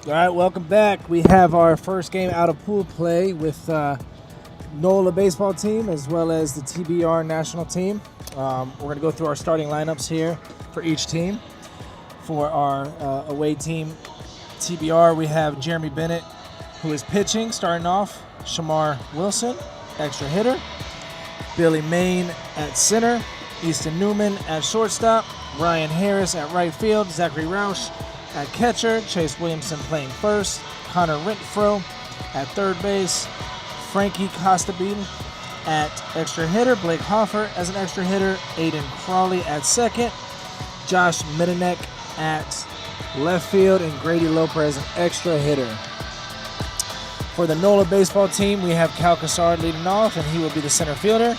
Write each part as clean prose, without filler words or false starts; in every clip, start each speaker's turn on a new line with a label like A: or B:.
A: All right, welcome back. We have our first game out of pool play with NOLA baseball team as well as the TBR national team. We're going to go through our starting lineups here for each team. For our away team, TBR, we have Jeremy Bennett, who is pitching, starting off. Shamar Wilson, extra hitter. Billy Main at center. Easton Newman at shortstop. Ryan Harris at right field. Zachary Roush at catcher. Chase Williamson playing first. Connor Renfro at third base. Frankie Costabile at extra hitter. Blake Hoffer as an extra hitter. Aiden Crawley at second. Josh Midenek at left field. And Grady Lopez, an extra hitter. For the NOLA baseball team, we have Cal Cassard leading off, and he will be the center fielder.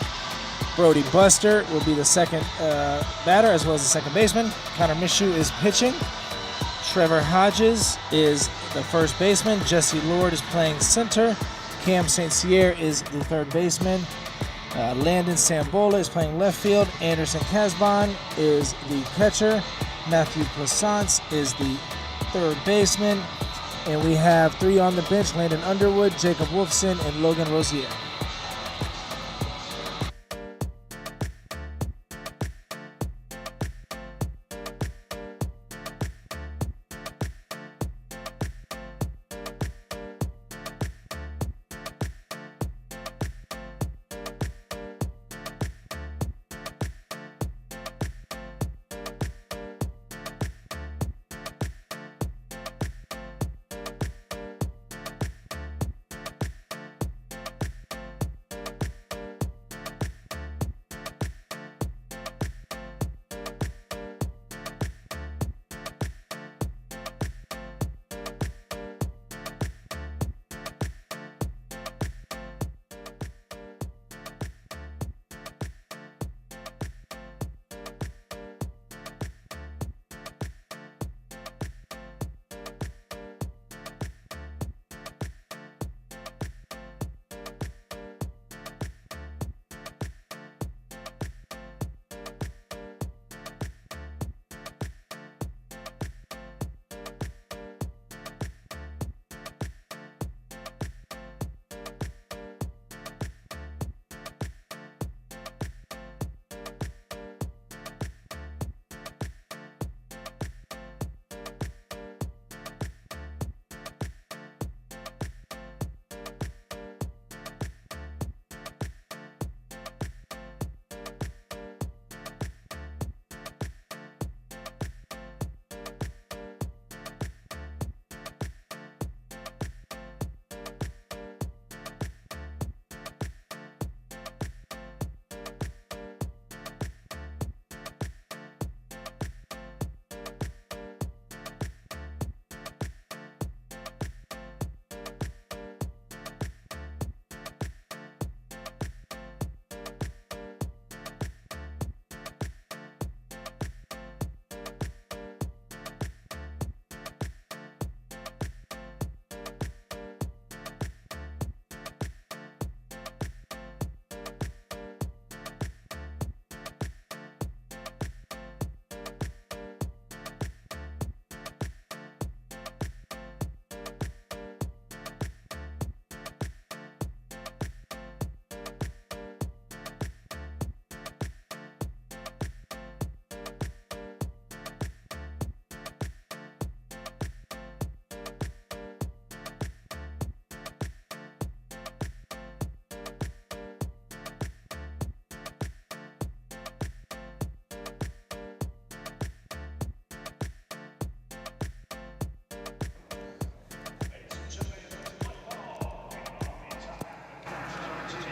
A: Brody Buster will be the second batter, as well as the second baseman. Connor Mishu is pitching. Trevor Hodges is the first baseman. Jesse Lord is playing center. Cam St. Cyr is the third baseman. Landon Sambola is playing left field. Anderson Casbon is the catcher. Matthew Plaisance is the third baseman. And we have three on the bench: Landon Underwood, Jacob Wolfson, and Logan Rosier.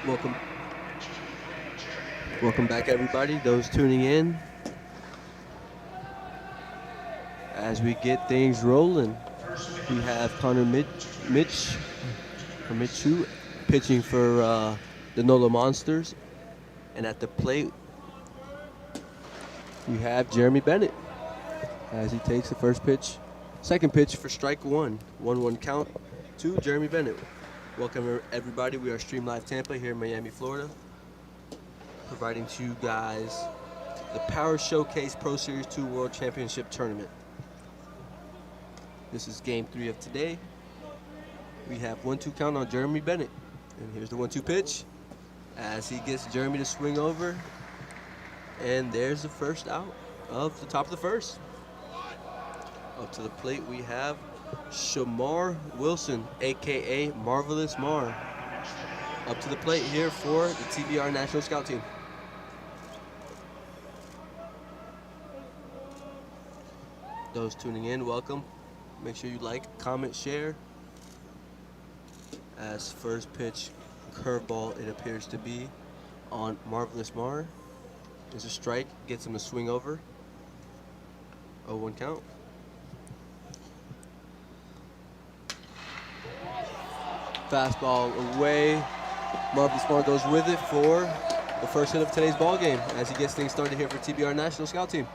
B: Welcome back, everybody. Those tuning in, as we get things rolling, we have Connor Mitchu pitching for the NOLA Monsters, and at the plate we have Jeremy Bennett as he takes the second pitch for strike one. 1-1 count to Jeremy Bennett. Welcome, everybody. We are Stream Live Tampa here in Miami, Florida, providing to you guys the Power Showcase Pro Series 2 World Championship Tournament. This is game 3 of today. We have 1-2 count on Jeremy Bennett. And here's the 1-2 pitch as he gets Jeremy to swing over. And there's the first out of the top of the first. Up to the plate we have Shamar Wilson, a.k.a. Marvelous Mar. Up to the plate here for the TBR National Scout Team. Those tuning in, welcome. Make sure you like, comment, share. As first pitch curveball, it appears to be on Marvelous Mar. There's a strike, gets him to swing over. 0-1 count. Fastball away. Marvelous Mar goes with it for the first hit of today's ball game as he gets things started here for TBR National Scout Team.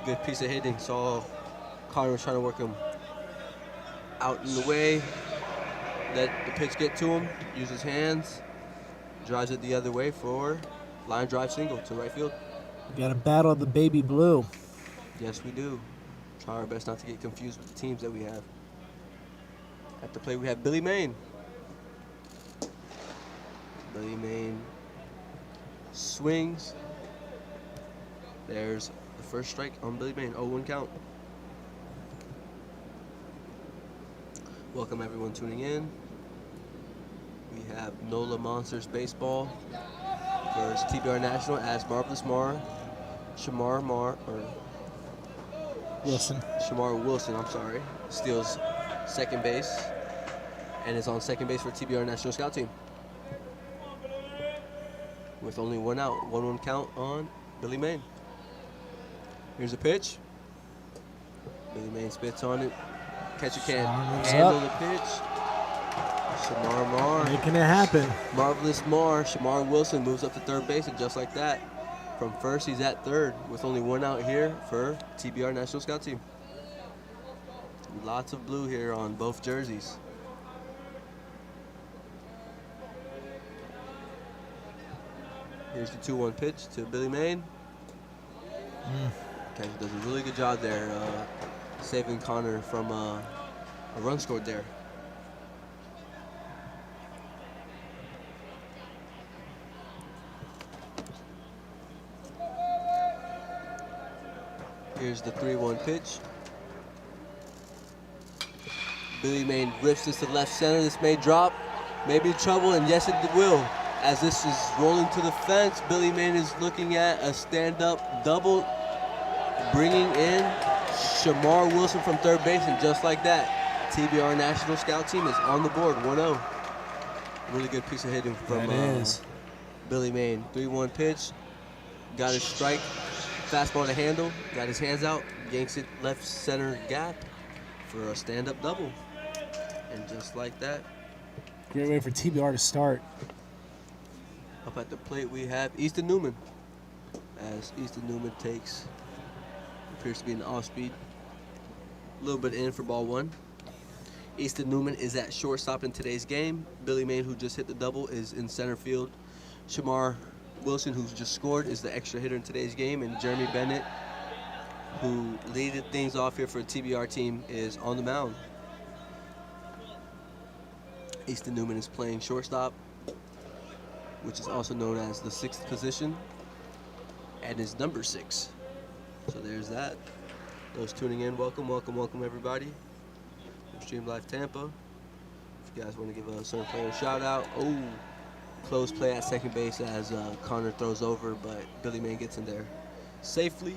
B: Good piece of hitting. Saw Connor was trying to work him out in the way. Let the pitch get to him. Use his hands. Drives it the other way for line drive single to right field.
A: We got a battle of the baby blue.
B: Yes, we do. Try our best not to get confused with the teams that we have. At the plate, we have Billy Main. Billy Main swings. There's the first strike on Billy Main. 0-1 count. Welcome everyone tuning in. We have NOLA Monsters Baseball versus TBR National as Marvelous Mar, Shamar Wilson, I'm sorry, steals second base and is on second base for TBR National Scout Team. With only one out, 1-1 count on Billy Main. Here's a pitch. Billy Main spits on it. Catcher can't handle the pitch. Shamar Mar.
A: Making it happen.
B: Marvelous Mar. Shamar Wilson moves up to third base, and just like that, from first he's at third with only one out here for TBR National Scout Team. Lots of blue here on both jerseys. Here's the 2-1 pitch to Billy Main. Catcher does a really good job there, saving Connor from a run scored there. Here's the 3-1 pitch. Billy Main rips this to left center. This may drop, maybe trouble, and yes, it will. As this is rolling to the fence, Billy Main is looking at a stand-up double, bringing in Shamar Wilson from third base, and just like that, TBR National Scout Team is on the board, 1-0. Really good piece of hitting from Billy Main. 3-1 pitch, got his strike, fastball to handle, got his hands out, yanks it left center gap for a stand-up double. And just like that.
A: Great way for TBR to start.
B: Up at the plate we have Easton Newman. As Easton Newman appears to be an off-speed. A little bit in for ball one. Easton Newman is at shortstop in today's game. Billy Main, who just hit the double, is in center field. Shamar Wilson, who's just scored, is the extra hitter in today's game. And Jeremy Bennett, who leaded things off here for a TBR team, is on the mound. Easton Newman is playing shortstop, which is also known as the 6th position, and is number 6. So there's that. Those tuning in, welcome everybody. From Stream Live Tampa. If you guys want to give a certain player a shout out. Oh, close play at second base as Connor throws over, but Billy Main gets in there safely.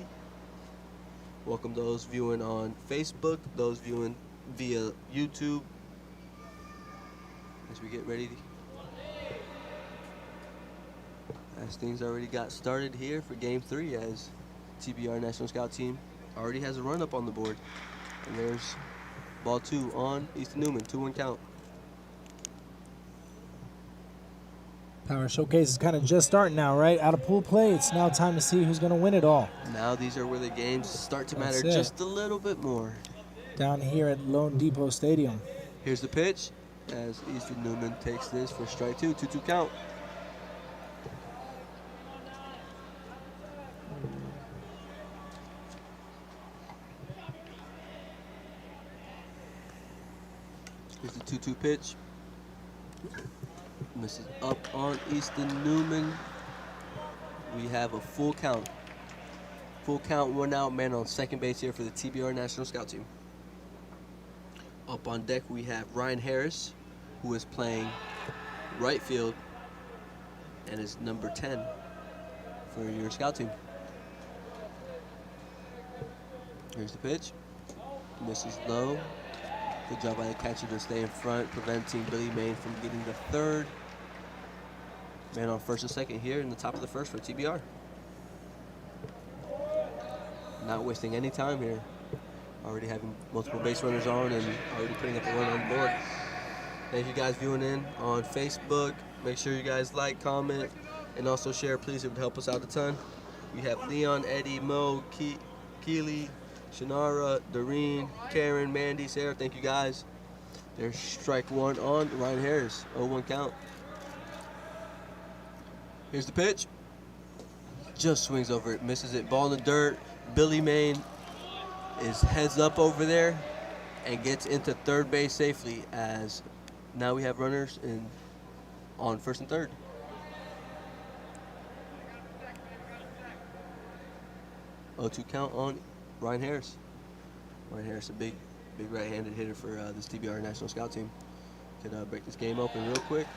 B: Welcome those viewing on Facebook, those viewing via YouTube. As we get ready as things already got started here for Game 3, as TBR National Scout Team already has a run up on the board. And there's ball 2 on Easton Newman, 2-1 count.
A: Power Showcase is kind of just starting now, right? Out of pool play, it's now time to see who's going to win it all.
B: Now these are where the games start to matter
A: That's it.
B: just a little bit more.
A: Down here at LoanDepot Stadium.
B: Here's the pitch as Easton Newman takes this for strike 2, 2-2 count. Here's the 2-2 pitch. Misses up on Easton Newman. We have a full count. Full count, 1 out, man on second base here for the TBR National Scout Team. Up on deck we have Ryan Harris, who is playing right field and is number 10 for your scout team. Here's the pitch. Misses low. Good job by the catcher to stay in front, preventing Billy Main from getting the third. Man on first and second here in the top of the first for TBR. Not wasting any time here. Already having multiple base runners on and already putting up a run on the board. Thank you guys viewing in on Facebook. Make sure you guys like, comment, and also share, please. It would help us out a ton. We have Leon, Eddie, Mo, Keely, Shanara, Doreen, Karen, Mandy, Sarah. Thank you guys. There's strike 1 on Ryan Harris. 0-1 count. Here's the pitch. Just swings over it, misses it. Ball in the dirt. Billy Main is heads up over there and gets into third base safely, as now we have runners on first and third. Oh, 2 count on Ryan Harris. Ryan Harris, a big right-handed hitter for this TBR National Scout Team. Could break this game open real quick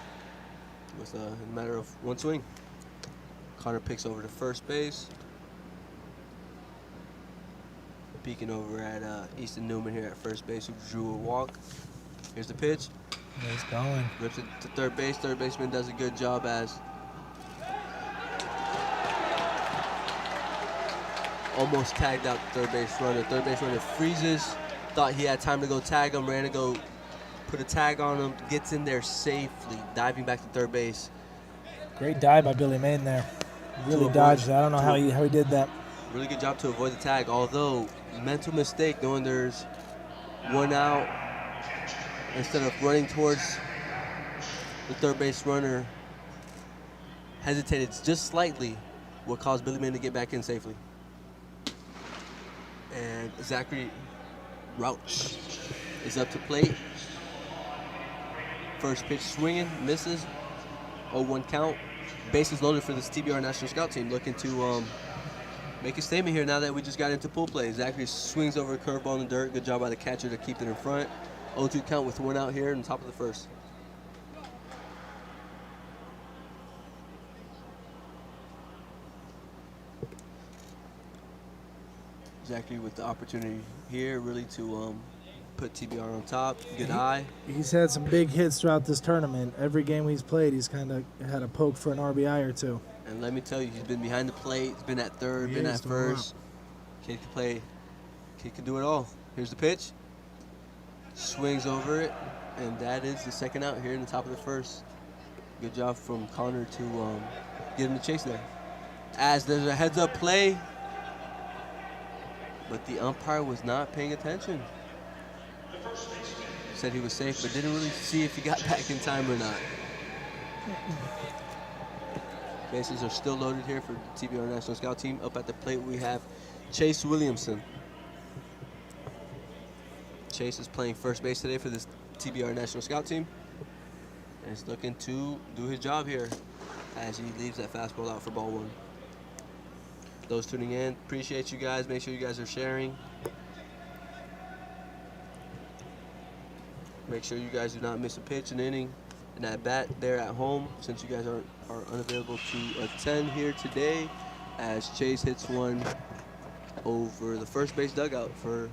B: with a matter of 1 swing. Connor picks over to first base. Peeking over at Easton Newman here at first base, who drew a walk. Here's the pitch.
A: He's going.
B: Rips it to third base. Third baseman does a good job as almost tagged out the third base runner. Third base runner freezes. Thought he had time to go tag him. Ran to go put a tag on him. Gets in there safely, diving back to third base.
A: Great dive by Billy Main there. Really dodged that. I don't know how he did that.
B: Really good job to avoid the tag, although mental mistake knowing there's 1 out. Instead of running towards the third base runner, hesitated just slightly, what caused Billy Main to get back in safely. And Zachary Rauch is up to plate. First pitch swinging, misses. 0-1 count. Bases loaded for this TBR National Scout Team, looking to make a statement here now that we just got into pool play. Zachary swings over a curveball in the dirt. Good job by the catcher to keep it in front. 0-2 count with 1 out here in the top of the first. Zachary with the opportunity here really to put TBR on top. Good eye.
A: He's had some big hits throughout this tournament. Every game he's played, he's kind of had a poke for an RBI or 2.
B: And let me tell you, he's been behind the plate. He's been at third, been at first. Kid can play. Kid can do it all. Here's the pitch. Swings over it, and that is the 2nd out here in the top of the first. Good job from Connor to get him the chase there. As there's a heads-up play, but the umpire was not paying attention. Said he was safe, but didn't really see if he got back in time or not. Bases are still loaded here for the TBR National Scout Team. Up at the plate we have Chase Williamson. Chase is playing first base today for this TBR National Scout Team. And he's looking to do his job here as he leaves that fastball out for ball 1. Those tuning in, appreciate you guys. Make sure you guys are sharing. Make sure you guys do not miss a pitch, an inning, and at bat there at home, since you guys are unavailable to attend here today, as Chase hits one over the first base dugout for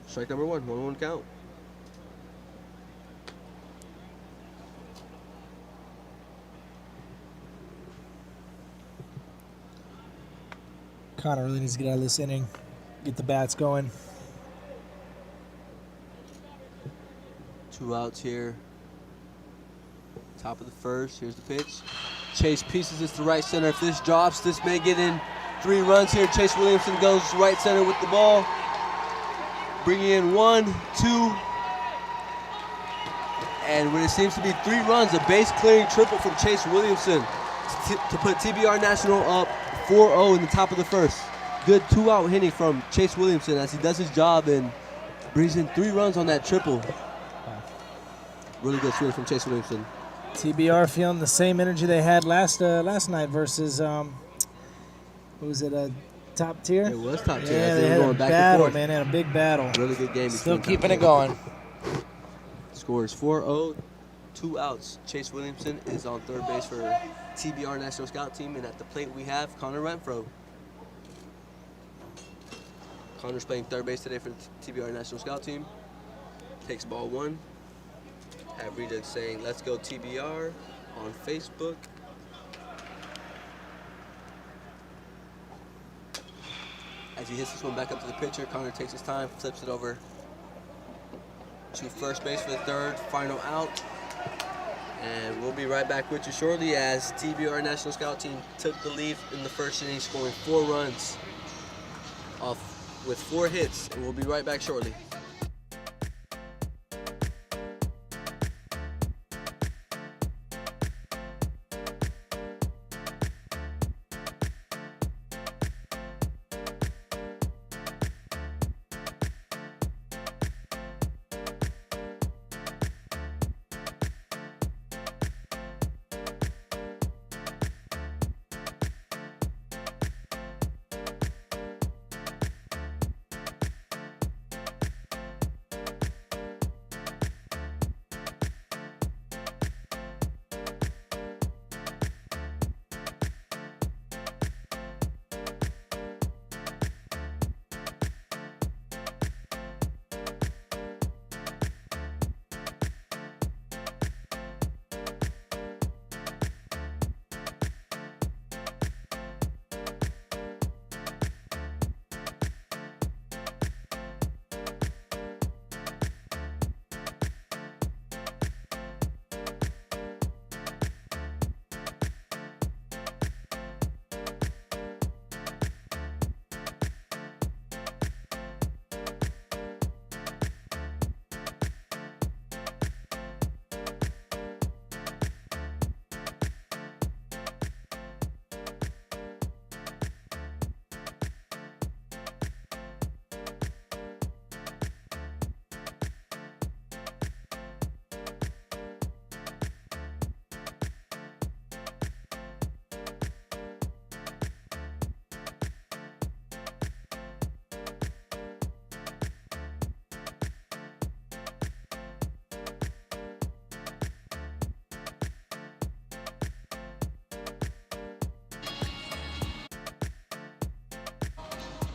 B: strike number 1, 1-1 count.
A: Connor really needs to get out of this inning, get the bats going.
B: 2 outs here. Top of the first. Here's the pitch. Chase pieces this to right center. If this drops, this may get in 3 runs here. Chase Williamson goes right center with the ball. Bringing in 1, 2. And when it seems to be 3 runs, a base clearing triple from Chase Williamson to put TBR National up 4-0 in the top of the first. Good 2-out hitting from Chase Williamson as he does his job and brings in 3 runs on that triple. Really good swing from Chase Williamson.
A: TBR feeling the same energy they had last night versus who was it? Top tier.
B: It was top tier.
A: Yeah,
B: They
A: they
B: were
A: had
B: going
A: a
B: back
A: battle,
B: and forth.
A: man. They had a big battle.
B: Really good game.
A: Still
B: between
A: keeping
B: top
A: it going.
B: Scores 4-0, 2 outs. Chase Williamson is on third base for TBR National Scout Team, and at the plate we have Connor Renfro. Connor's playing third base today for the TBR National Scout Team. Takes ball 1. Have Rita saying, "Let's go TBR" on Facebook. As he hits this one back up to the pitcher, Connor takes his time, flips it over to first base for the third, final out. And we'll be right back with you shortly as TBR National Scout Team took the lead in the first inning, scoring 4 runs off with 4 hits, and we'll be right back shortly.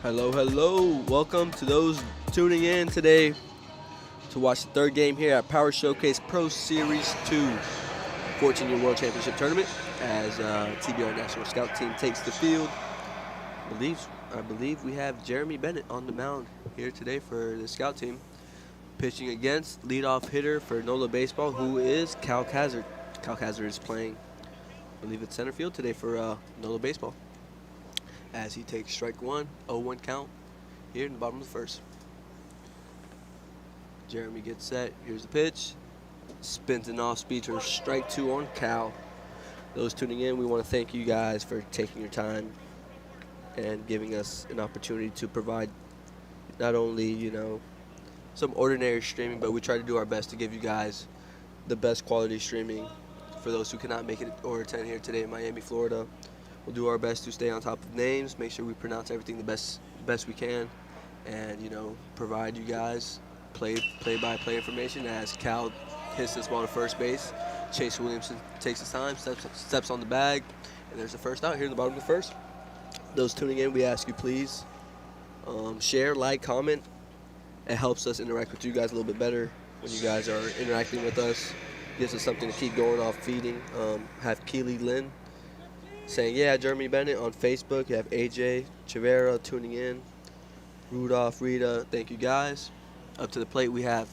B: Hello, hello. Welcome to those tuning in today to watch the third game here at Power Showcase Pro Series 2 14-year World Championship Tournament as TBR National Scout Team takes the field. I believe we have Jeremy Bennett on the mound here today for the Scout Team, pitching against leadoff hitter for NOLA Baseball, who is Cal Hazard. Cal Hazard is playing, I believe, it's center field today for NOLA Baseball, as he takes strike 1, 0-1 count here in the bottom of the first. Jeremy gets set. Here's the pitch. Spins an off speed for strike 2 on Cal. Those tuning in, we want to thank you guys for taking your time and giving us an opportunity to provide not only, you know, some ordinary streaming, but we try to do our best to give you guys the best quality streaming for those who cannot make it or attend here today in Miami, Florida. We'll do our best to stay on top of names, make sure we pronounce everything the best we can, and, you know, provide you guys play-by-play information as Cal hits this ball to first base. Chase Williamson takes his time, steps on the bag, and there's the first out here in the bottom of the first. Those tuning in, we ask you please share, like, comment. It helps us interact with you guys a little bit better when you guys are interacting with us. Gives us something to keep going off feeding. Have Keely Lynn saying, yeah, Jeremy Bennett on Facebook. You have AJ Chavera tuning in. Rudolph, Rita, thank you guys. Up to the plate we have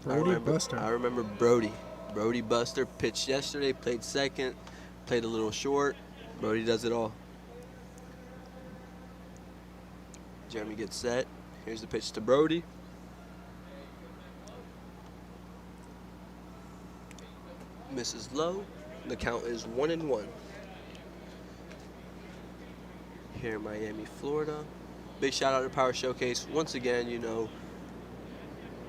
A: Brody Buster.
B: I remember Brody. Brody Buster pitched yesterday, played second, played a little short. Brody does it all. Jeremy gets set. Here's the pitch to Brody. Misses low. The count is 1-1. Here in Miami, Florida. Big shout out to Power Showcase. Once again, you know,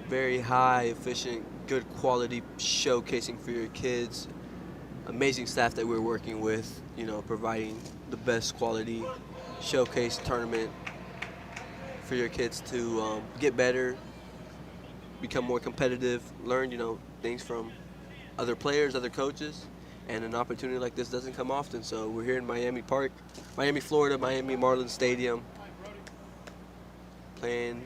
B: very high, efficient, good quality showcasing for your kids. Amazing staff that we're working with, you know, providing the best quality showcase tournament for your kids to get better, become more competitive, learn, you know, things from other players, other coaches, and an opportunity like this doesn't come often. So we're here in Miami Park, Miami, Florida, Miami Marlins Stadium, playing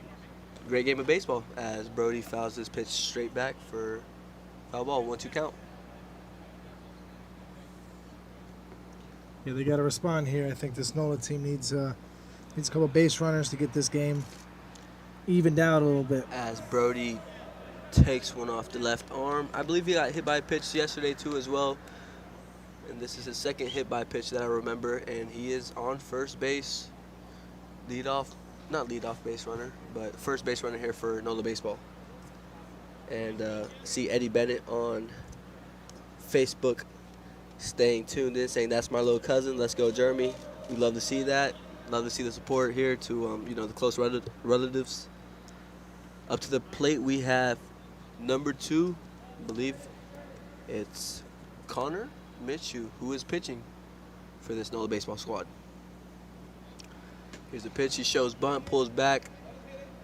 B: a great game of baseball as Brody fouls his pitch straight back for foul ball, 1-2 count.
A: Yeah, they got to respond here. I think this NOLA team needs a couple base runners to get this game evened out a little bit.
B: As Brody takes one off the left arm. I believe he got hit by a pitch yesterday too as well. And this is his second hit by pitch that I remember, and he is on first base. Not leadoff base runner, but first base runner here for NOLA Baseball. And see Eddie Bennett on Facebook staying tuned in, saying that's my little cousin. Let's go, Jeremy. We love to see that. Love to see the support here to you know, the close relatives. Up to the plate we have number 2, I believe it's Connor Minshew, who is pitching for this NOLA baseball squad. Here's the pitch. He shows bunt, pulls back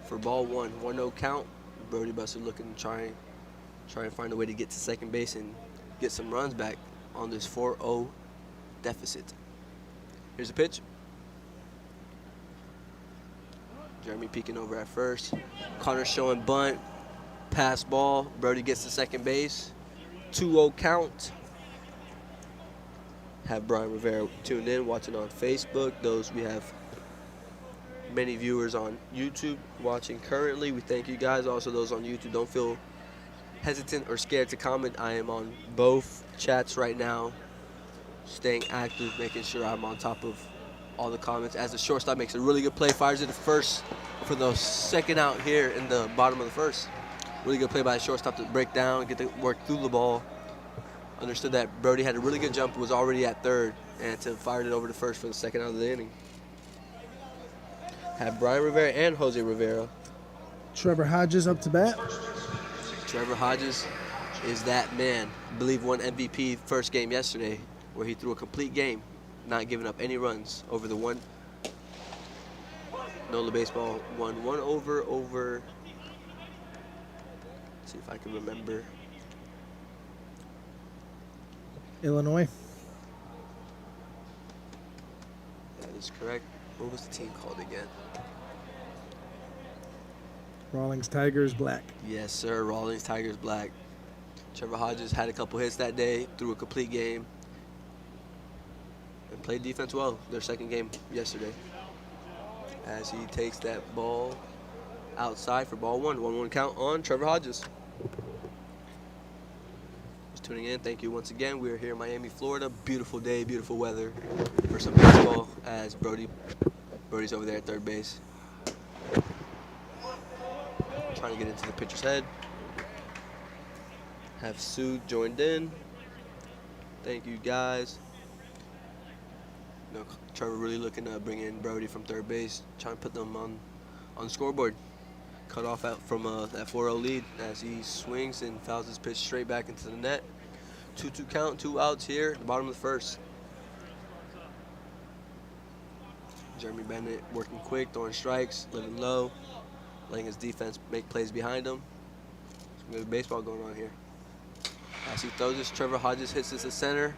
B: for ball 1. 1-0 count. Brody Buster looking to try and find a way to get to second base and get some runs back on this 4-0 deficit. Here's the pitch. Jeremy peeking over at first. Connor showing bunt. Pass ball. Brody gets to second base. 2-0 count. Have Brian Rivera tuned in, watching on Facebook. Those we have many viewers on YouTube watching currently. We thank you guys. Also, those on YouTube, don't feel hesitant or scared to comment. I am on both chats right now, staying active, making sure I'm on top of all the comments. As the shortstop makes a really good play, fires it to first for the second out here in the bottom of the first. Really good play by the shortstop to break down, get to work through the ball. Understood that Brody had a really good jump, was already at third, and to fired it over to first for the second out of the inning. Have Brian Rivera and Jose Rivera.
A: Trevor Hodges up to bat.
B: Trevor Hodges is that man. I believe won MVP first game yesterday, where he threw a complete game, not giving up any runs over the one. NOLA baseball won 1 over. Let's see if I can remember.
A: Illinois.
B: That is correct. What was the team called again?
A: Rawlings Tigers Black.
B: Yes, sir. Rawlings Tigers Black. Trevor Hodges had a couple hits that day, threw a complete game, and played defense well. Their second game yesterday. As he takes that ball outside for ball 1. 1-1 count on Trevor Hodges. Just tuning in. Thank you once again. We are here in Miami, Florida. Beautiful day, beautiful weather for some baseball. As Brody's over there at third base, trying to get into the pitcher's head. Have Sue joined in. Thank you guys. You know, Trevor really looking to bring in Brody from third base, trying to put them on the scoreboard. Cut off out from that 4-0 lead as he swings and fouls his pitch straight back into the net. 2-2 count, 2 outs here at the bottom of the first. Jeremy Bennett working quick, throwing strikes, living low, letting his defense make plays behind him. Some good baseball going on here. As he throws this, Trevor Hodges hits this to center.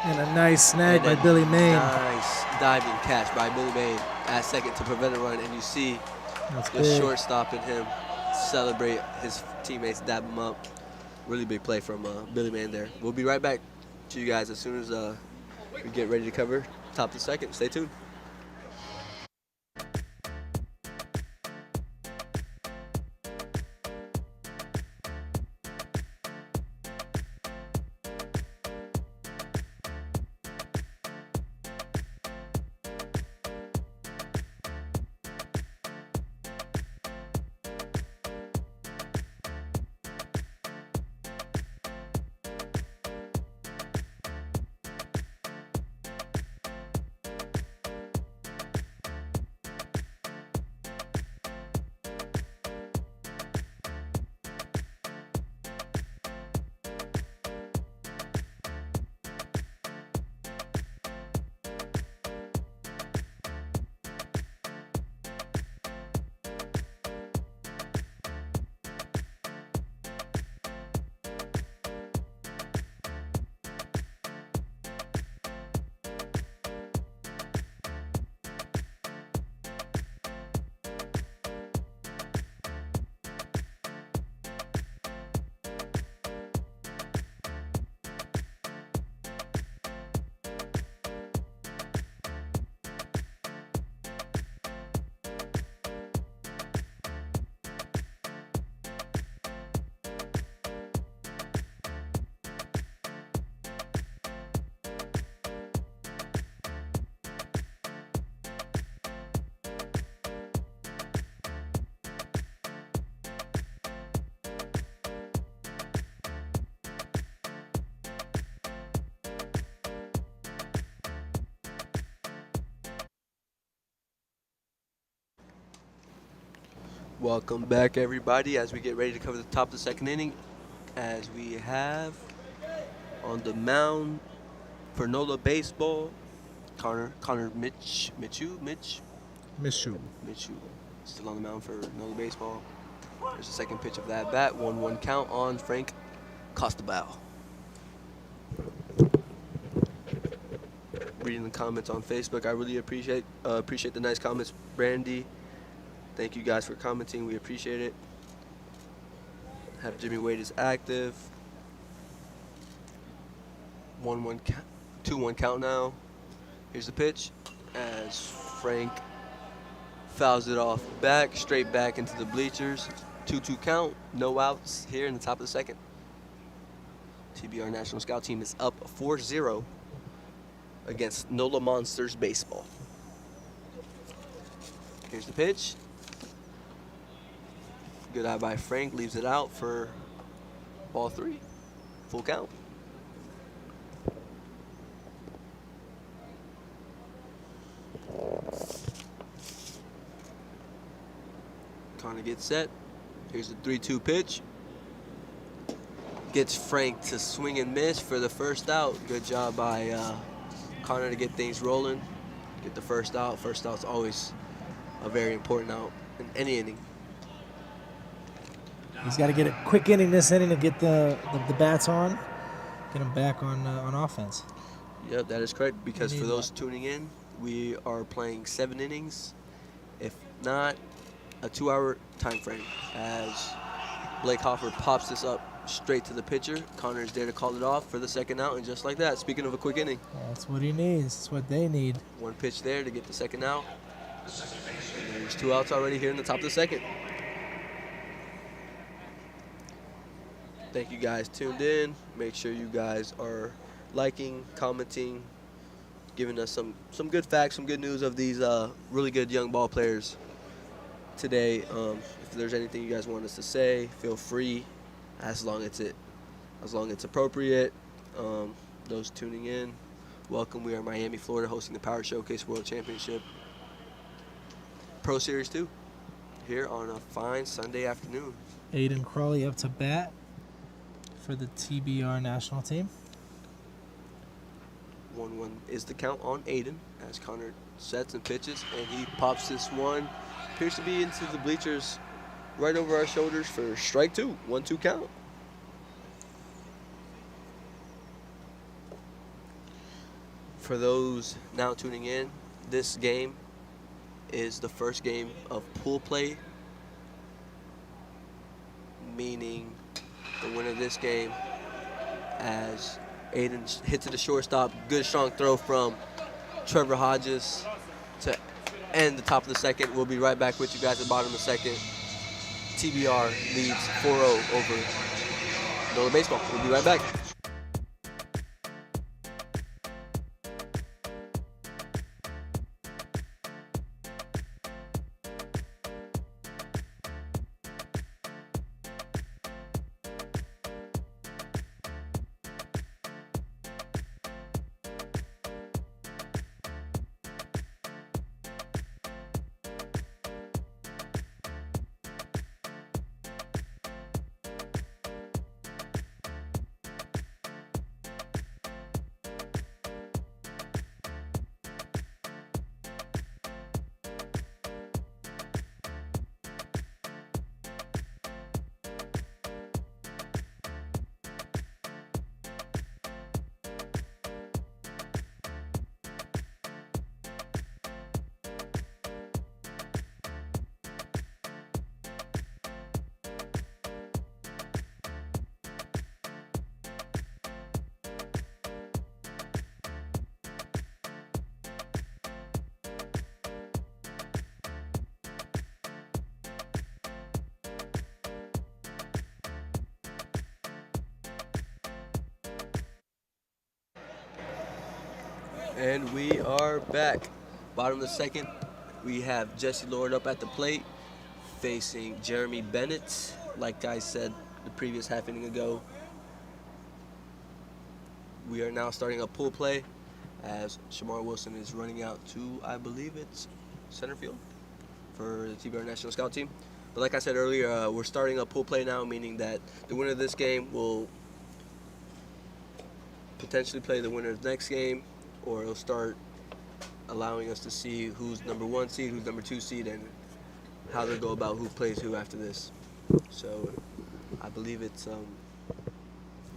A: And a nice snag by Billy Main.
B: Nice diving catch by Billy Main at second to prevent a run. And you see the shortstop and him celebrate his teammates, dab him up. Really big play from Billy Main there. We'll be right back to you guys as soon as we get ready to cover top of the second. Stay tuned. Welcome back, everybody, as we get ready to cover the top of the second inning. As we have on the mound for NOLA Baseball, Connor Mitchu, still on the mound for NOLA Baseball. There's the second pitch of that bat, 1-1 count on Frank Costabao. Reading the comments on Facebook, I really appreciate the nice comments, Brandy. Thank you guys for commenting. We appreciate it. Have Jimmy Wade is active. 2-1 count now. Here's the pitch as Frank fouls it off straight back into the bleachers. 2-2 count, no outs here in the top of the second. TBR National Scout Team is up 4-0 against NOLA Monsters Baseball. Here's the pitch. Good eye by Frank, leaves it out for ball 3. Full count. Connor gets set. Here's the 3-2 pitch. Gets Frank to swing and miss for the first out. Good job by Connor to get things rolling. Get the first out. First out's always a very important out in any inning.
A: He's got to get a quick inning this inning to get the bats on, get them back on offense.
B: Yep, that is correct, because for those tuning in, we are playing 7 innings, if not a 2-hour time frame, as Blake Hoffer pops this up straight to the pitcher. Connor is there to call it off for the second out, and just like that, speaking of a quick inning.
A: That's what he needs. That's what they need.
B: One pitch there to get the second out. And there's 2 outs already here in the top of the second. Thank you guys tuned in. Make sure you guys are liking, commenting, giving us some good facts, some good news of these really good young ball players today. If there's anything you guys want us to say, feel free, as long as it's appropriate. Those tuning in, welcome. We are Miami, Florida, hosting the Power Showcase World Championship Pro Series 2 here on a fine Sunday afternoon.
A: Aiden Crawley up to bat for the TBR national team.
B: 1-1 is the count on Aiden as Connor sets and pitches, and he pops this one. Appears to be into the bleachers right over our shoulders for strike 2. 1-2 count. For those now tuning in, this game is the first game of pool play, meaning the winner of this game, as Aiden hits to the shortstop. Good strong throw from Trevor Hodges to end the top of the second. We'll be right back with you guys at the bottom of the second. TBR leads 4-0 over NOLA Baseball. We'll be right back. And we are back. Bottom of the second, we have Jesse Lord up at the plate facing Jeremy Bennett. Like I said the previous half inning ago, we are now starting a pool play as Shamar Wilson is running out to, I believe it's center field for the TBR National Scout Team. But like I said earlier, we're starting a pool play now, meaning that the winner of this game will potentially play the winner of the next game, or it'll start allowing us to see who's number 1 seed, who's number 2 seed, and how they'll go about who plays who after this. So I believe it's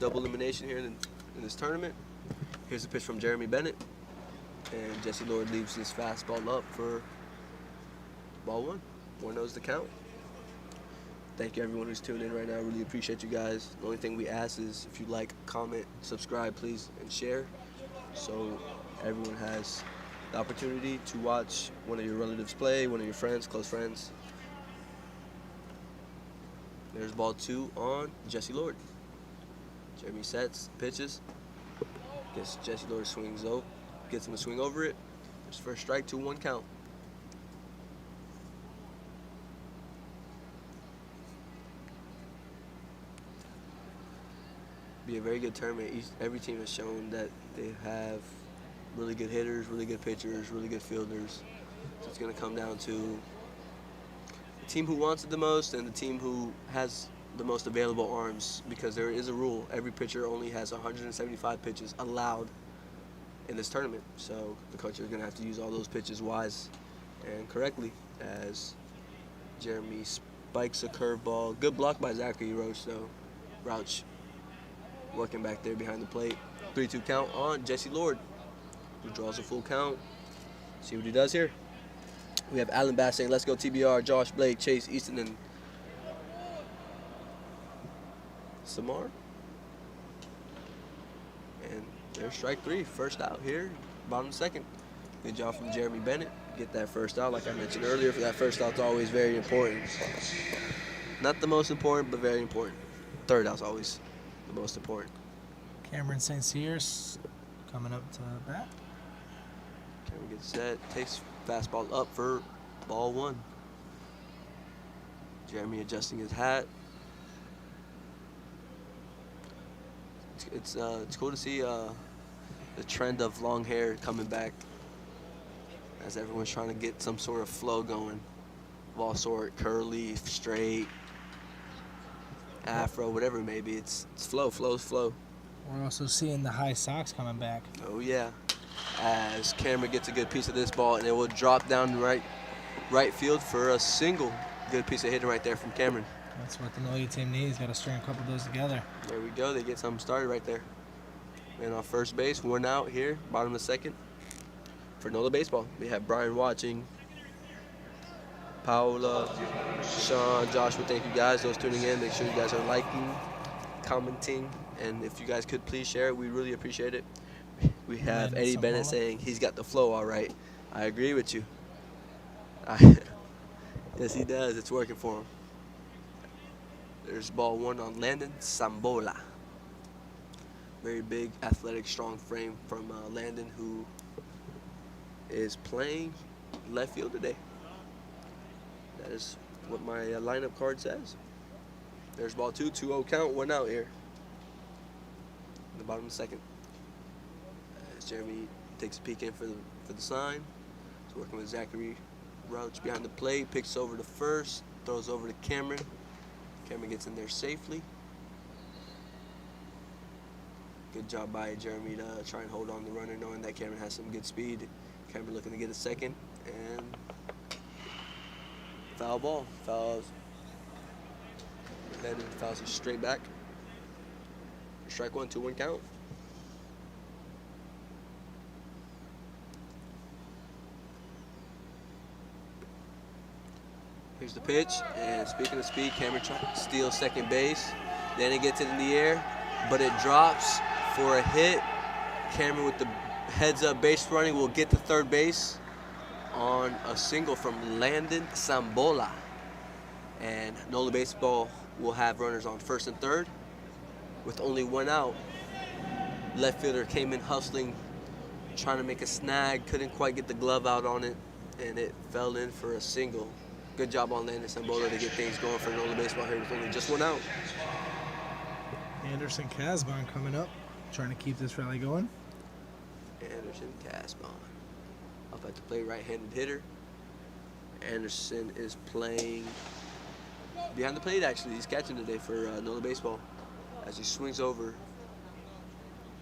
B: double elimination here in this tournament. Here's a pitch from Jeremy Bennett, and Jesse Lord leaves his fastball up for ball 1. 1-0's the count. Thank you everyone who's tuned in right now. I really appreciate you guys. The only thing we ask is if you like, comment, subscribe, please, and share, so everyone has the opportunity to watch one of your relatives play, one of your friends, close friends. There's ball 2 on Jesse Lord. Jeremy sets, pitches. Gets Jesse Lord swings over, gets him to swing over it. There's first strike, 2-1 count. Be a very good tournament. Every team has shown that they have really good hitters, really good pitchers, really good fielders. So it's going to come down to the team who wants it the most and the team who has the most available arms, because there is a rule. Every pitcher only has 175 pitches allowed in this tournament. So the coach is going to have to use all those pitches wise and correctly, as Jeremy spikes a curveball. Good block by Zachary Roach, though. Rouch working back there behind the plate. 3-2 count on Jesse Lord, who draws a full count. See what he does here. We have Alan Bass saying, "Let's go TBR." Josh, Blake, Chase, Easton, and Samar. And there's strike 3. First out here, bottom second. Good job from Jeremy Bennett. Get that first out. Like I mentioned earlier, for that first out's always very important. Not the most important, but very important. Third out's always the most important.
A: Cameron St. Cyr's coming up to bat.
B: Cameron gets set, takes fastball up for ball 1. Jeremy adjusting his hat. It's cool to see the trend of long hair coming back, as everyone's trying to get some sort of flow going, of all sort, curly, straight, afro, whatever it may be. It's flow.
A: We're also seeing the high socks coming back.
B: Oh yeah, as Cameron gets a good piece of this ball, and it will drop down the right field for a single. Good piece of hitting right there from Cameron.
A: That's what the NOLA team needs. Got to string a couple of those together.
B: There we go. They get something started right there. And on first base, 1 out here, bottom of the second. For NOLA baseball, we have Brian watching, Paola, Sean, Joshua. Thank you guys. Those tuning in, make sure you guys are liking, commenting, and if you guys could please share it, we really appreciate it. We have Eddie Bennett saying he's got the flow all right. I agree with you. Yes, he does. It's working for him. There's ball 1 on Landon Sambola. Very big, athletic, strong frame from Landon, who is playing left field today. That is what my lineup card says. There's ball 2, 2-0 count, 1 out here. In the bottom of the second. As Jeremy takes a peek in for the sign. He's working with Zachary Rouch behind the plate, picks over to first, throws over to Cameron. Cameron gets in there safely. Good job by Jeremy to try and hold on the runner, knowing that Cameron has some good speed. Cameron looking to get a second, and foul ball. Fouls. Landon fouls it straight back. Strike 1, 2-1 count. Here's the pitch, and speaking of speed, Cameron steals second base. Then it gets it in the air, but it drops for a hit. Cameron with the heads-up base running will get to third base on a single from Landon Sambola. And NOLA baseball will have runners on first and third with only 1 out. Left fielder came in hustling, trying to make a snag, couldn't quite get the glove out on it, and it fell in for a single. Good job on Landon Sambola to get things going for NOLA baseball here with only just 1 out.
A: Anderson Casbon coming up, trying to keep this rally going.
B: Anderson Casbon up at the plate, right-handed hitter. Anderson is playing behind the plate, actually. He's catching today for NOLA Baseball as he swings over.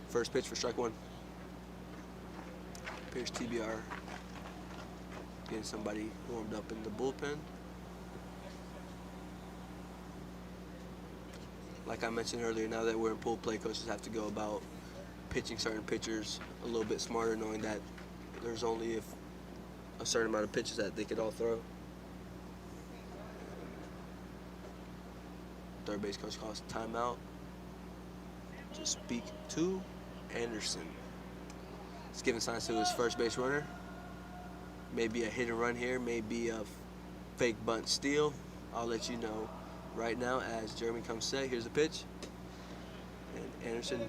B: First pitch for strike one. Here's TBR getting somebody warmed up in the bullpen. Like I mentioned earlier, now that we're in pool play, coaches have to go about pitching certain pitchers a little bit smarter, knowing that there's only a certain amount of pitches that they could all throw. Third base coach calls timeout to speak to Anderson. He's giving signs to his first base runner. Maybe a hit and run here, maybe a fake bunt steal. I'll let you know right now as Jeremy comes set. Here's the pitch. And Anderson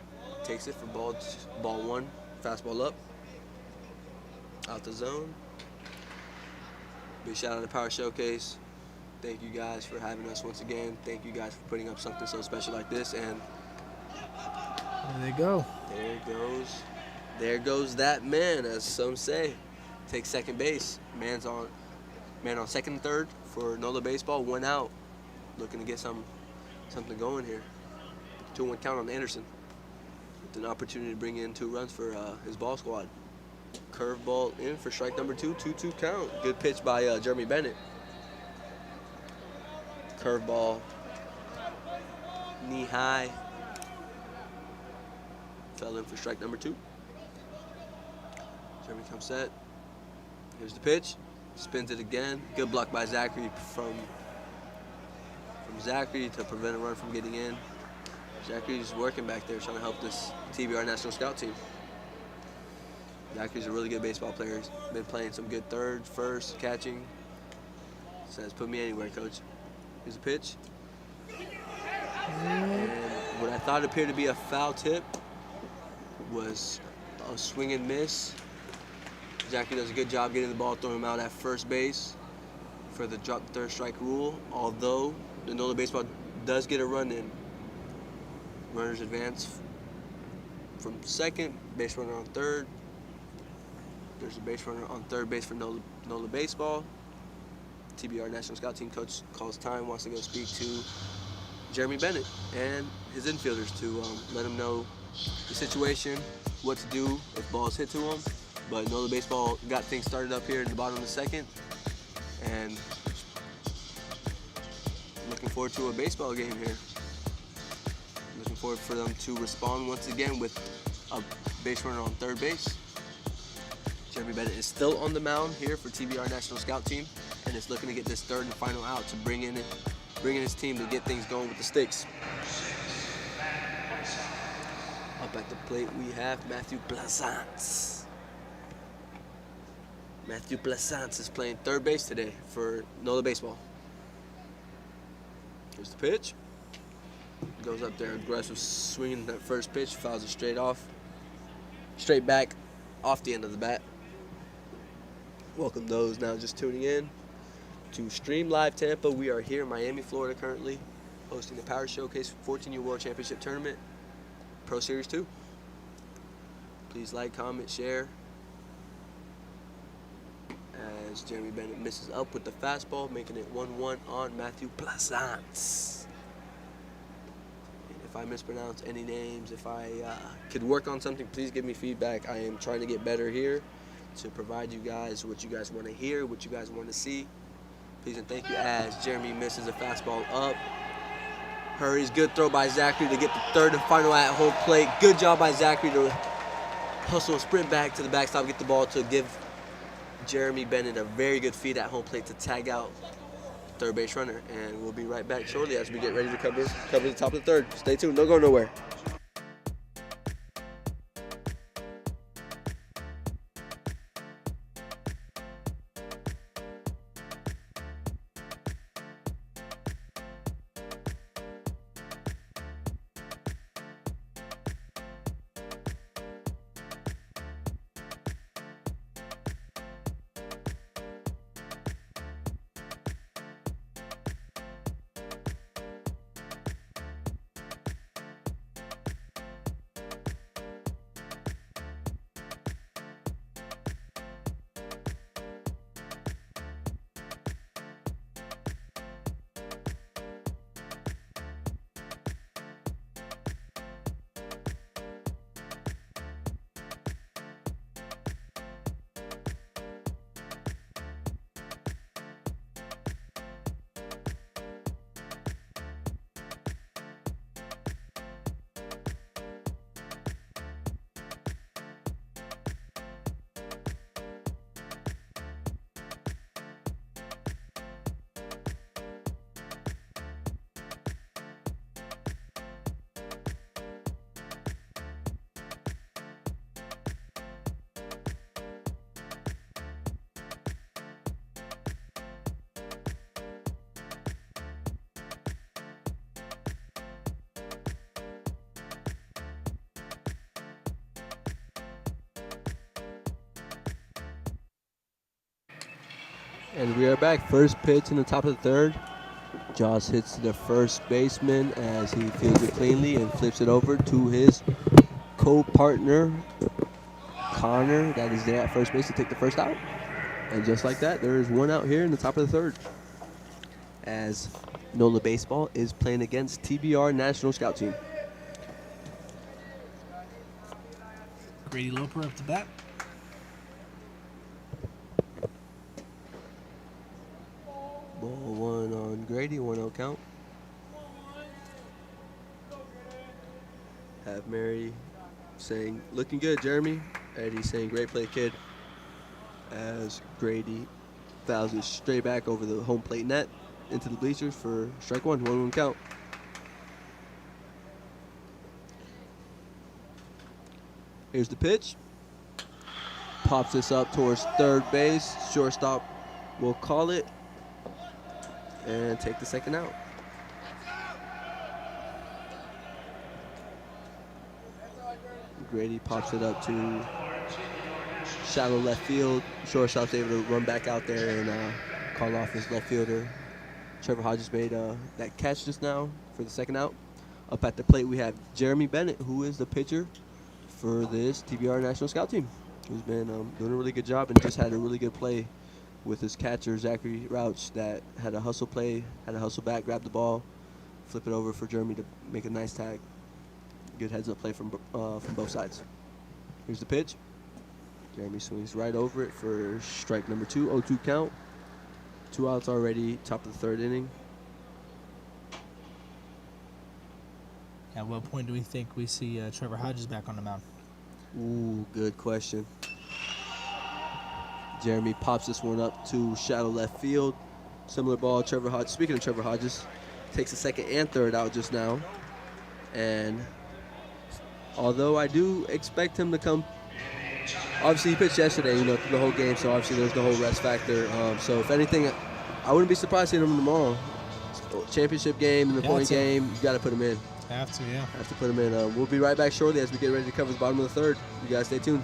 B: takes it for ball one. Fastball up. Out the zone. Big shout out to Power Showcase. Thank you guys for having us once again. Thank you guys for putting up something so special like this. And
A: there they go.
B: There goes that man, as some say. Takes second base. Man on second and third for NOLA Baseball. 1 out. Looking to get something going here. 2-1 count on Anderson. With an opportunity to bring in 2 runs for his ball squad. Curveball in for strike number 2. 2-2 count. Good pitch by Jeremy Bennett. Curveball. Knee high. Fell in for strike number 2. Jeremy comes set. Here's the pitch. Spins it again. Good block by Zachary from Zachary to prevent a run from getting in. Zachary's working back there trying to help this TBR National Scout team. Zachary's a really good baseball player. He's been playing some good third, first, catching. Says, put me anywhere, coach. Here's the pitch. And what I thought appeared to be a foul tip was a swing and miss. Zachary does a good job getting the ball, throwing him out at first base for the drop third strike rule. Although the NOLA Baseball does get a run in. Runners advance from second, base runner on third. There's a base runner on third base for NOLA Baseball. TBR National Scout Team coach calls time, wants to go speak to Jeremy Bennett and his infielders to let him know the situation, what to do if balls hit to him. But NOLA Baseball got things started up here in the bottom of the second, and looking forward to a baseball game here. Looking forward for them to respond once again with a base runner on third base. Jeremy Bennett is still on the mound here for TBR National Scout Team, and is looking to get this third and final out to bring in his team to get things going with the Sticks. Up at the plate we have Matthew Plaisance. Matthew Plaisance is playing third base today for NOLA Baseball. Here's the pitch. Goes up there, aggressive swinging that first pitch, fouls it straight back off the end of the bat. Welcome those now just tuning in to Stream Live Tampa. We are here in Miami, Florida currently, hosting the Power Showcase 14U World Championship Tournament, Pro Series 2. Please like, comment, share. As Jeremy Bennett misses up with the fastball, making it 1-1 on Matthew Plaisance. And if I mispronounce any names, if I could work on something, please give me feedback. I am trying to get better here to provide you guys what you guys want to hear, what you guys want to see. Please and thank you as Jeremy misses a fastball up. Hurries, good throw by Zachary to get the third and final at home plate. Good job by Zachary to hustle and sprint back to the backstop, get the ball to give Jeremy Bennett a very good feed at home plate to tag out third base runner. And we'll be right back shortly as we get ready to cover the top of the third. Stay tuned, don't go nowhere. And we are back. First pitch in the top of the third. Josh hits the first baseman as he fields it cleanly and flips it over to his co-partner, Connor, that is there at first base to take the first out. And just like that, there is one out here in the top of the third. As NOLA Baseball is playing against TBR National Scout Team.
A: Grady Loper up to bat.
B: Ball one on Grady, 1-0 count. Have Mary saying, looking good, Jeremy. Eddie saying, great play, kid. As Grady fouls it straight back over the home plate net into the bleachers for strike one, 1-1 count. Here's the pitch. Pops this up towards third base. Shortstop will call it and take the second out. Grady pops it up to shallow left field. Shortstop's able to run back out there and call off his left fielder. Trevor Hodges made that catch just now for the second out. Up at the plate, we have Jeremy Bennett, who is the pitcher for this TBR National Scout Team, who's been doing a really good job and just had a really good play with his catcher, Zachary Rouch, that had a hustle play, had a hustle back, grab the ball, flip it over for Jeremy to make a nice tag. Good heads-up play from both sides. Here's the pitch. Jeremy swings right over it for strike number 2, 0-2 count. 2 outs already, top of the third inning.
A: At what point do we think we see Trevor Hodges back on the mound?
B: Ooh, good question. Jeremy pops this one up to shallow left field. Similar ball, Trevor Hodges. Speaking of Trevor Hodges, takes the second and third out just now. And although I do expect him to come, obviously he pitched yesterday, through the whole game, so obviously there's the whole rest factor. So if anything, I wouldn't be surprised seeing him tomorrow. Championship game and the point game, you got to put him in.
A: Have to, yeah.
B: Have to put him in. We'll be right back shortly as we get ready to cover the bottom of the third. You guys stay tuned.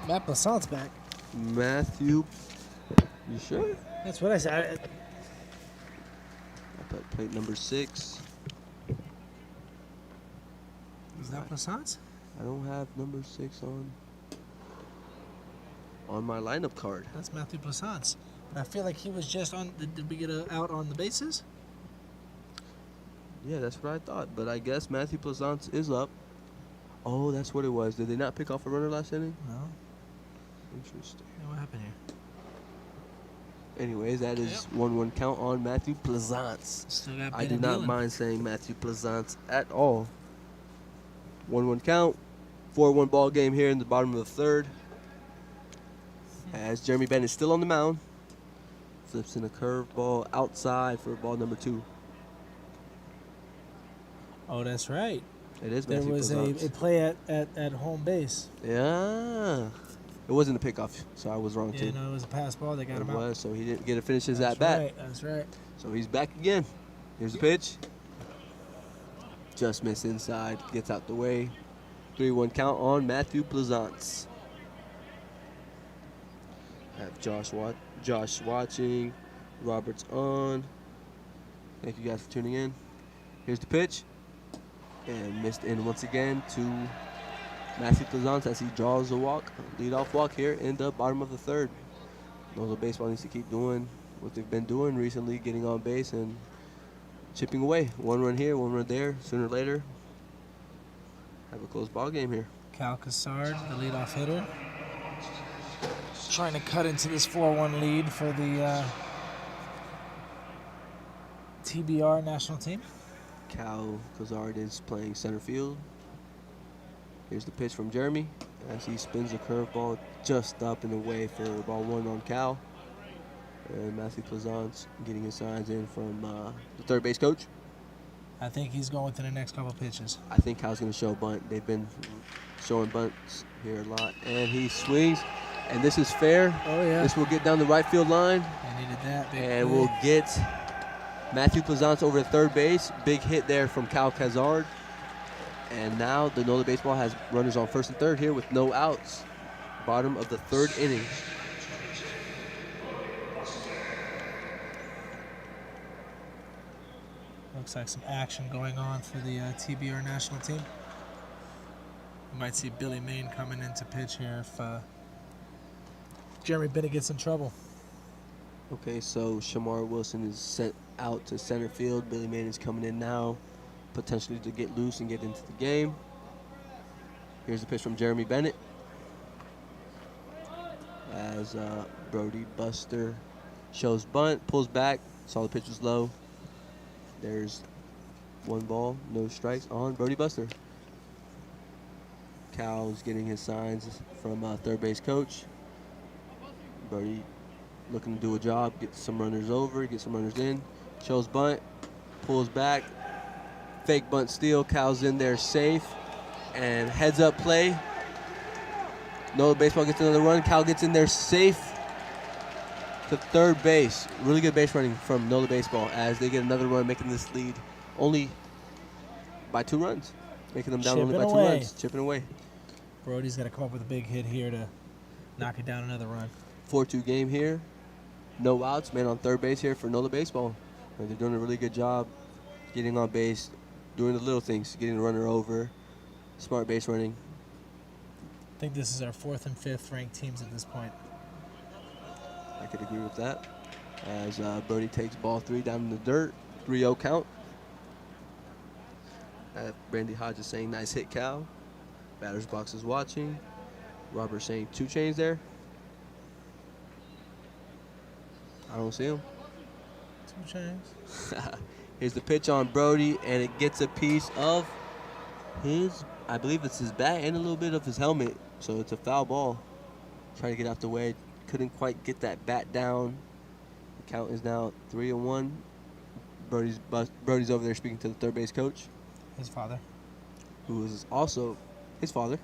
A: Matt Plassant's back.
B: Matthew, you sure?
A: That's what I said.
B: Up at plate number 6.
A: Is that Plassant?
B: I don't have number 6 on my lineup card.
A: That's Matthew Plassant. But I feel like he was just on. Did we get out on the bases?
B: Yeah, that's what I thought. But I guess Matthew Plassant is up. Oh, that's what it was. Did they not pick off a runner last inning?
A: No.
B: Interesting.
A: Yeah, what happened here?
B: Anyways, that is 1-1 count on Matthew Plaisance.
A: Still got
B: I do not mind saying Matthew Plaisance at all. 1-1 count. 4-1 ball game here in the bottom of the third. As Jeremy Bennett is still on the mound. Flips in a curveball outside for ball number 2.
A: Oh, that's right.
B: It is
A: There
B: Matthew
A: was
B: Plaisance.
A: a play at home base.
B: Yeah. It wasn't a pickoff, so I was wrong too.
A: Yeah, no, it was a pass ball. They got
B: It
A: him out.
B: was, so he didn't get to finish his
A: That's
B: at-bat.
A: right. That's right.
B: So he's back again. Here's the pitch. Just missed inside. Gets out the way. 3-1 count on Matthew Plaisance. Have Josh watching. Robert's on. Thank you guys for tuning in. Here's the pitch. And missed in once again to Matthew Plaisance as he draws a walk. Leadoff walk here in the bottom of the third. NOLA baseball needs to keep doing what they've been doing recently, getting on base and chipping away. 1 run here, 1 run there. Sooner or later, have a close ball game here.
A: Cal Cassard, the leadoff hitter, trying to cut into this 4-1 lead for the TBR national team.
B: Cal Cassard is playing center field. Here's the pitch from Jeremy as he spins a curveball just up and away for ball 1 on Cal. And Matthew Plaisance getting his signs in from the third base coach.
A: I think he's going to the next couple pitches.
B: I think Cal's going to show a bunt. They've been showing bunts here a lot. And he swings, and this is fair.
A: Oh, yeah.
B: This will get down the right field line.
A: They needed that. Big
B: And
A: play.
B: we'll get Matthew Plaisance over to third base. Big hit there from Cal Cassard. And now the NOLA baseball has runners on first and third here with no outs. Bottom of the third inning.
A: Looks like some action going on for the TBR national team. We might see Billy Main coming in to pitch here if Jeremy Bennett gets in trouble.
B: Okay, so Shamar Wilson is sent out to center field. Billy Main is coming in now, potentially to get loose and get into the game. Here's the pitch from Jeremy Bennett. As Brody Buster shows bunt, pulls back, saw the pitch was low. There's 1 ball, no strikes on Brody Buster. Cal's getting his signs from third base coach. Brody looking to do a job, get some runners over, get some runners in. Shows bunt, pulls back, fake bunt steal. Cal's in there safe, and heads up play. NOLA baseball gets another run. Cal gets in there safe to third base. Really good base running from NOLA baseball as they get another run, making this lead only by 2 runs. Making them down only by 2 runs. Chipping away.
A: Brody's got to come up with a big hit here to knock it down another run.
B: 4-2 game here. No outs. Man on third base here for NOLA baseball. And they're doing a really good job getting on base, doing the little things, getting the runner over, smart base running.
A: I think this is our 4th and 5th ranked teams at this point.
B: I could agree with that. As Brody takes ball 3 down in the dirt. 3-0 count. Brandy Hodges saying nice hit, Cal. Batter's box is watching. Robert saying 2 chains there. I don't see him.
A: 2 chains.
B: Here's the pitch on Brody, and it gets a piece of his, I believe it's his bat and a little bit of his helmet. So it's a foul ball. Trying to get out the way. Couldn't quite get that bat down. The count is now 3-1. Brody's over there speaking to the third base coach.
A: His father.
B: Who is also his father.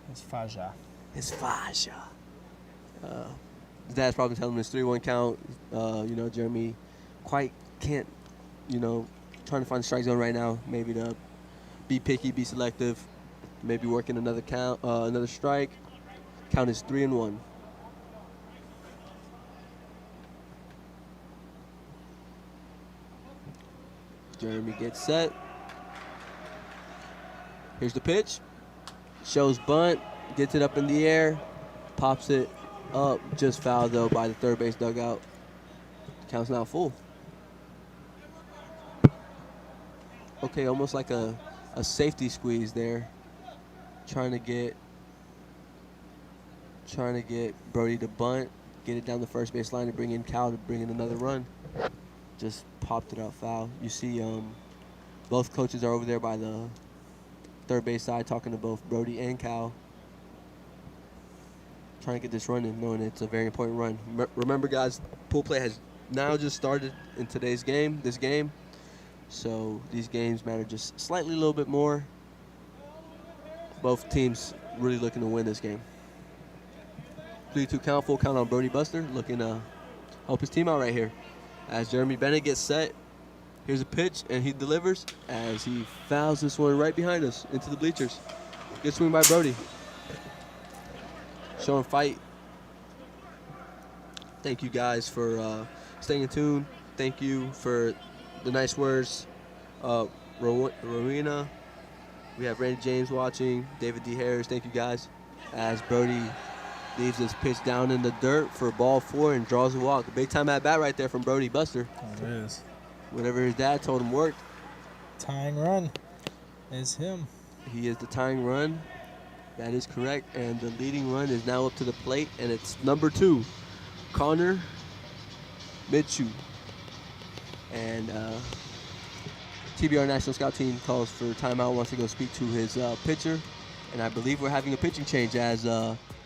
A: His Faja.
B: His Faja. His dad's probably telling him it's 3-1 count. Jeremy quite can't, trying to find the strike zone right now. Maybe to be picky, be selective. Maybe working another count, another strike. Count is 3-1. Jeremy gets set. Here's the pitch. Shows bunt. Gets it up in the air. Pops it up. Just fouled, though, by the third base dugout. Count's now full. Okay, almost like a safety squeeze there. Trying to get Brody to bunt. get it down the first base line and bring in Cal to bring in another run. Just popped it out foul. You see both coaches are over there by the third base side talking to both Brody and Cal. Trying to get this run in, knowing it's a very important run. Remember, guys, pool play has now just started in this game. So these games matter just slightly a little bit more. Both teams really looking to win this game. 3-2 count, full count on Brody Buster, looking to help his team out right here. As Jeremy Bennett gets set, here's a pitch, and he delivers as he fouls this one right behind us into the bleachers. Good swing by Brody. Showing fight. Thank you guys for staying in tune. Thank you for the nice words. Rowena. We have Randy James watching. David D. Harris. Thank you guys. As Brody leaves this pitch down in the dirt for ball 4 and draws a walk. A big time at bat right there from Brody Buster.
A: Oh, it is.
B: Whatever his dad told him worked.
A: Tying run is him.
B: He is the tying run. That is correct. And the leading run is now up to the plate, and it's number 2, Connor Mitchell. And TBR National Scout Team calls for timeout, wants to go speak to his pitcher. And I believe we're having a pitching change as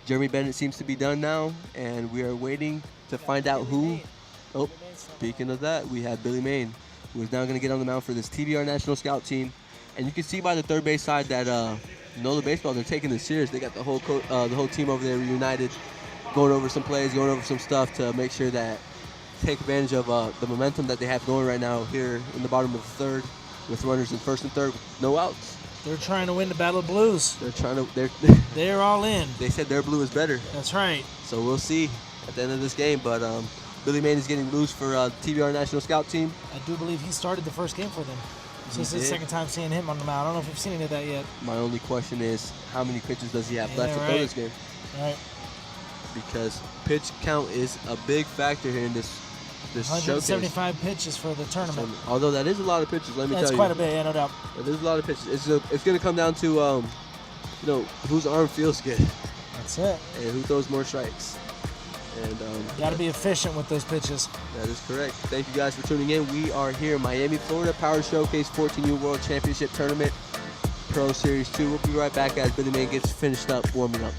B: Jeremy Bennett seems to be done now, and we are waiting to find out who. Oh, speaking of that, we have Billy Main, who is now going to get on the mound for this TBR National Scout Team. And you can see by the third base side that NOLA Baseball, they're taking this serious. They got the whole team over there reunited, going over some plays, going over some stuff to make sure that take advantage of the momentum that they have going right now here in the bottom of the third with runners in first and third with no outs.
A: They're trying to win the Battle of Blues.
B: They're
A: all in.
B: They said their blue is better.
A: That's right.
B: So we'll see at the end of this game. But Billy Main is getting loose for TBR National Scout Team.
A: I do believe he started the first game for them. So this is the second time seeing him on the mound. I don't know if you've seen any of that yet.
B: My only question is, how many pitches does he have left to throw this game?
A: Right.
B: Because pitch count is a big factor here in this showcase.
A: 175 pitches for the tournament.
B: So, although that is a lot of pitches, let me tell you.
A: That's quite a bit, yeah, no doubt.
B: It is a lot of pitches. It's going to come down to, whose arm feels good.
A: That's it.
B: And who throws more strikes. And
A: got to be efficient with those pitches.
B: That is correct. Thank you guys for tuning in. We are here in Miami, Florida, Power Showcase 14U World Championship Tournament, Pro Series 2. We'll be right back as Billy Main gets finished up warming up.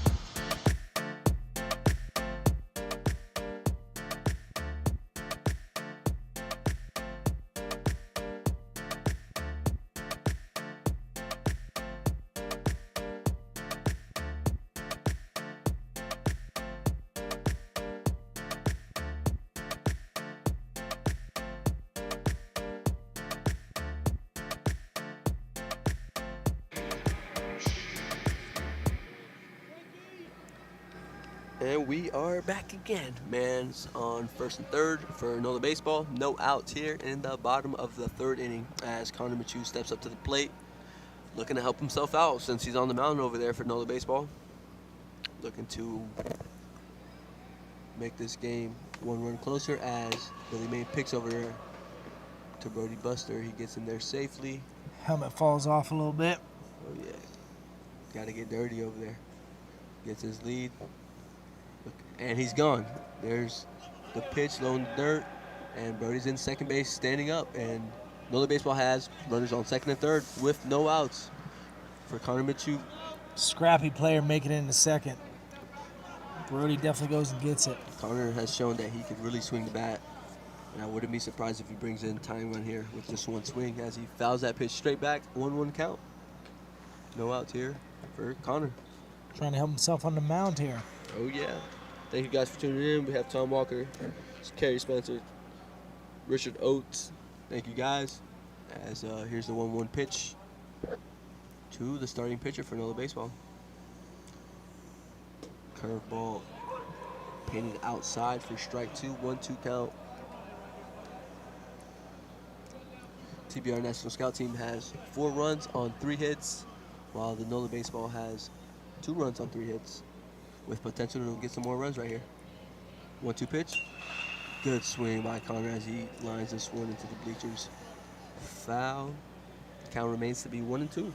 B: And we are back again. Man's on first and third for NOLA Baseball. No outs here in the bottom of the third inning as Connor Mitchell steps up to the plate, looking to help himself out since he's on the mound over there for NOLA Baseball. Looking to make this game one run closer as Billy Main picks over there to Brody Buster. He gets in there safely.
A: Helmet falls off a little bit.
B: Oh, yeah. Got to get dirty over there. Gets his lead. And he's gone. There's the pitch low in the dirt, and Brody's in second base standing up. And NOLA Baseball has runners on second and third with no outs for Connor Mitchell.
A: Scrappy player making it into second. Brody definitely goes and gets it.
B: Connor has shown that he could really swing the bat, and I wouldn't be surprised if he brings in tying run here with just one swing as he fouls that pitch straight back. 1-1 count. No outs here for Connor.
A: Trying to help himself on the mound here.
B: Oh, yeah. Thank you guys for tuning in. We have Tom Walker, Kerry Spencer, Richard Oates. Thank you guys. As here's the 1-1 pitch to the starting pitcher for NOLA Baseball. Curveball painted outside for strike 2, 1-2 count. TBR National Scout Team has 4 runs on 3 hits, while the NOLA Baseball has 2 runs on 3 hits. With potential to get some more runs right here. 1-2 pitch. Good swing by Connor as he lines this one into the bleachers. Foul. Count remains to be 1-2.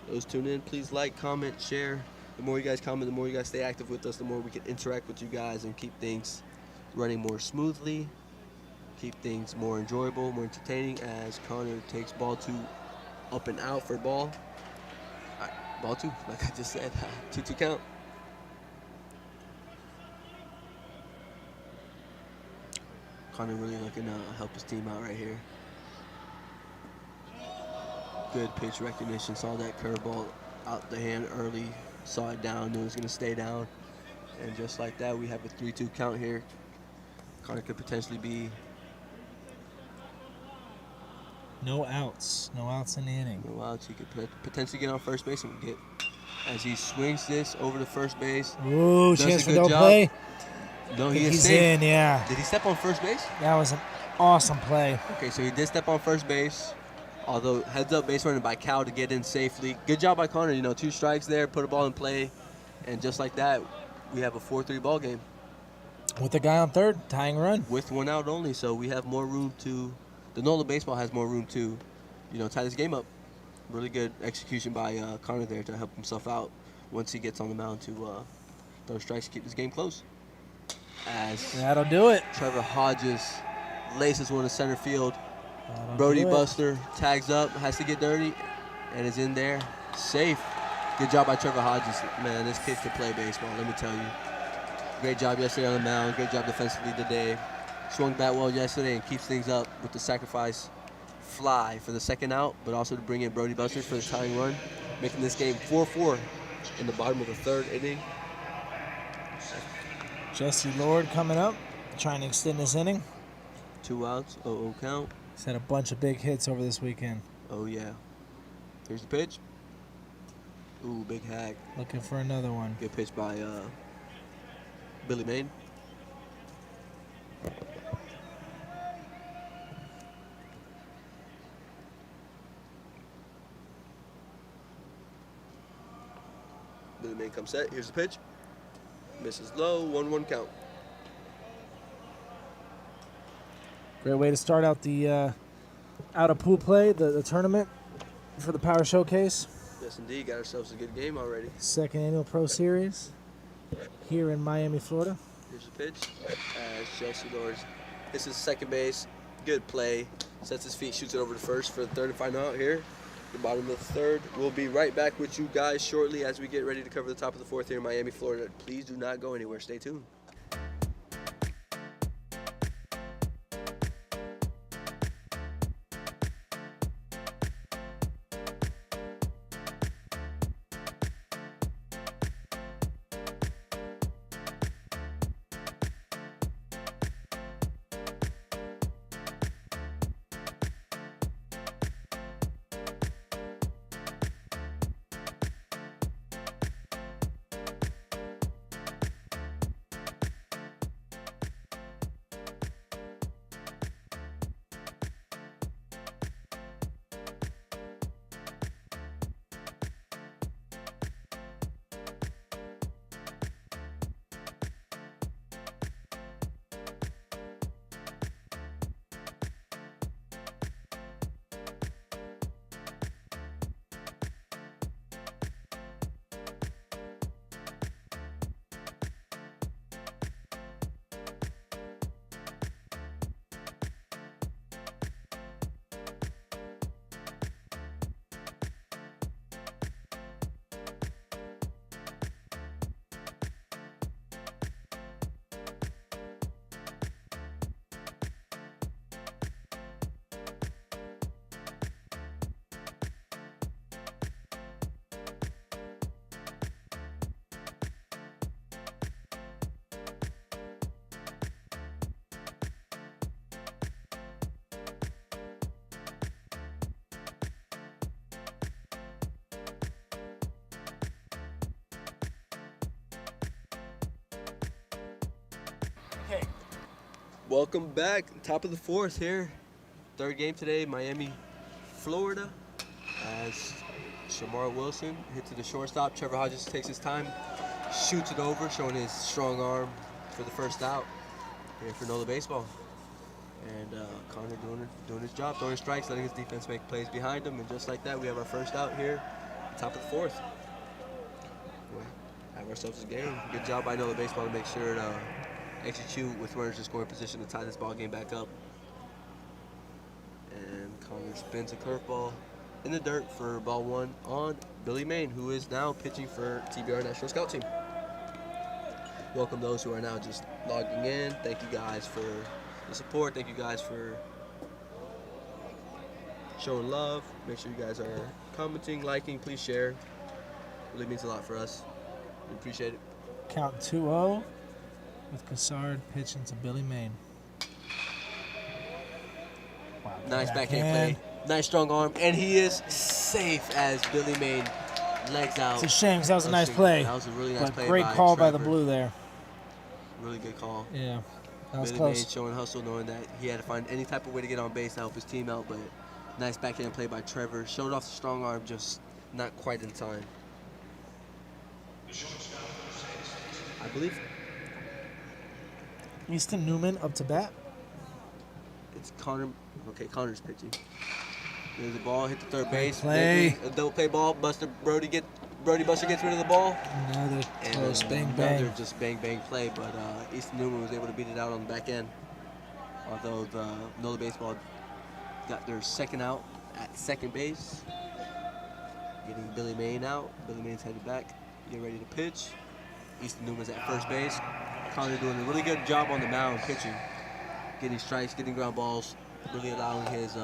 B: Those tune in, please like, comment, share. The more you guys comment, the more you guys stay active with us, the more we can interact with you guys and keep things running more smoothly, keep things more enjoyable, more entertaining as Connor takes ball 2 up and out for ball. All right, ball 2, like I just said, 2-2 count. Connor really looking to help his team out right here. Good pitch recognition, saw that curveball out the hand early, saw it down, knew it was going to stay down. And just like that, we have a 3-2 count here. Connor could potentially be...
A: No outs. No outs in the inning.
B: No outs. He could potentially get on first base and get... As he swings this over to first base.
A: Ooh,
B: does
A: chance
B: a
A: for
B: good
A: double
B: job.
A: play.
B: No, he is
A: He's
B: safe.
A: in, yeah.
B: Did he step on first base?
A: That was an awesome play.
B: Okay, so he did step on first base. Although heads up base running by Cal to get in safely. Good job by Connor. 2 strikes there, put a ball in play. And just like that, we have a 4-3 ball game.
A: With the guy on third, tying run.
B: With 1 out only, so we have more room to... The NOLA baseball has more room to, tie this game up. Really good execution by Connor there to help himself out once he gets on the mound to throw strikes to keep this game close. As
A: That'll do it.
B: Trevor Hodges laces one to center field.
A: That'll
B: Brody
A: do it.
B: Buster tags up, has to get dirty, and is in there. Safe. Good job by Trevor Hodges. Man, this kid can play baseball, let me tell you. Great job yesterday on the mound. Great job defensively today. Swung bat well yesterday and keeps things up with the sacrifice fly for the 2nd out, but also to bring in Brody Buster for the tying run, making this game 4-4 in the bottom of the 3rd inning.
A: Jesse Lord coming up, trying to extend this inning.
B: 2 outs, 0-0 count.
A: He's had a bunch of big hits over this weekend.
B: Oh, yeah. Here's the pitch. Ooh, big hack.
A: Looking for another one.
B: Good pitch by Billy Main. Billy Main comes set. Here's the pitch. Misses low. 1-1 count.
A: Great way to start out the out of pool play, the tournament for the Power Showcase.
B: Yes, indeed. Got ourselves a good game already.
A: 2nd annual Pro Series here in Miami, Florida.
B: Here's the pitch. As Chelsea Lords hits his second base. Good play. Sets his feet, shoots it over to first for the 3rd and final out here. The bottom of the 3rd. We'll be right back with you guys shortly as we get ready to cover the top of the 4th here in Miami, Florida. Please do not go anywhere. Stay tuned.
A: Okay.
B: Welcome back. Top of the 4th here. 3rd game today, Miami, Florida. As Shamar Wilson hits to the shortstop. Trevor Hodges takes his time, shoots it over, showing his strong arm for the 1st out here for NOLA baseball. And Connor doing his job, throwing strikes, letting his defense make plays behind him. And just like that, we have our 1st out here, top of the 4th. We'll have ourselves a game. Good job by NOLA baseball to make sure to execute with runners in scoring position to tie this ball game back up. And Connor spins a curveball in the dirt for ball 1 on Billy Main, who is now pitching for TBR National Scout Team. Welcome those who are now just logging in. Thank you guys for the support. Thank you guys for showing love. Make sure you guys are commenting, liking, please share. Really means a lot for us. We appreciate it.
A: Count 2-0 with Cassard pitching to Billy Main. Wow,
B: Nice backhand play. Nice strong arm. And he is safe as Billy Main legs out.
A: It's a shame because that was a nice play.
B: That was a really nice play.
A: Great call by the blue there.
B: Really good call.
A: Yeah, that was
B: Billy
A: close.
B: Main showing hustle, knowing that he had to find any type of way to get on base to help his team out. But nice backhand play by Trevor. Showed off the strong arm, just not quite in time. I believe
A: Easton Newman up to bat.
B: it's Connor. Okay, Connor's pitching. There's the ball, hit the third base.
A: Play.
B: A double play ball. Brody Buster gets rid of the ball.
A: Another close bang
B: Another
A: bang.
B: just bang bang play, but Easton Newman was able to beat it out on the back end. Although the NOLA baseball got their second out at second base, getting Billy Main out. Billy Main's headed back, getting ready to pitch. Easton Newman's at first base. Connor doing a really good job on the mound pitching, getting strikes, getting ground balls, really allowing his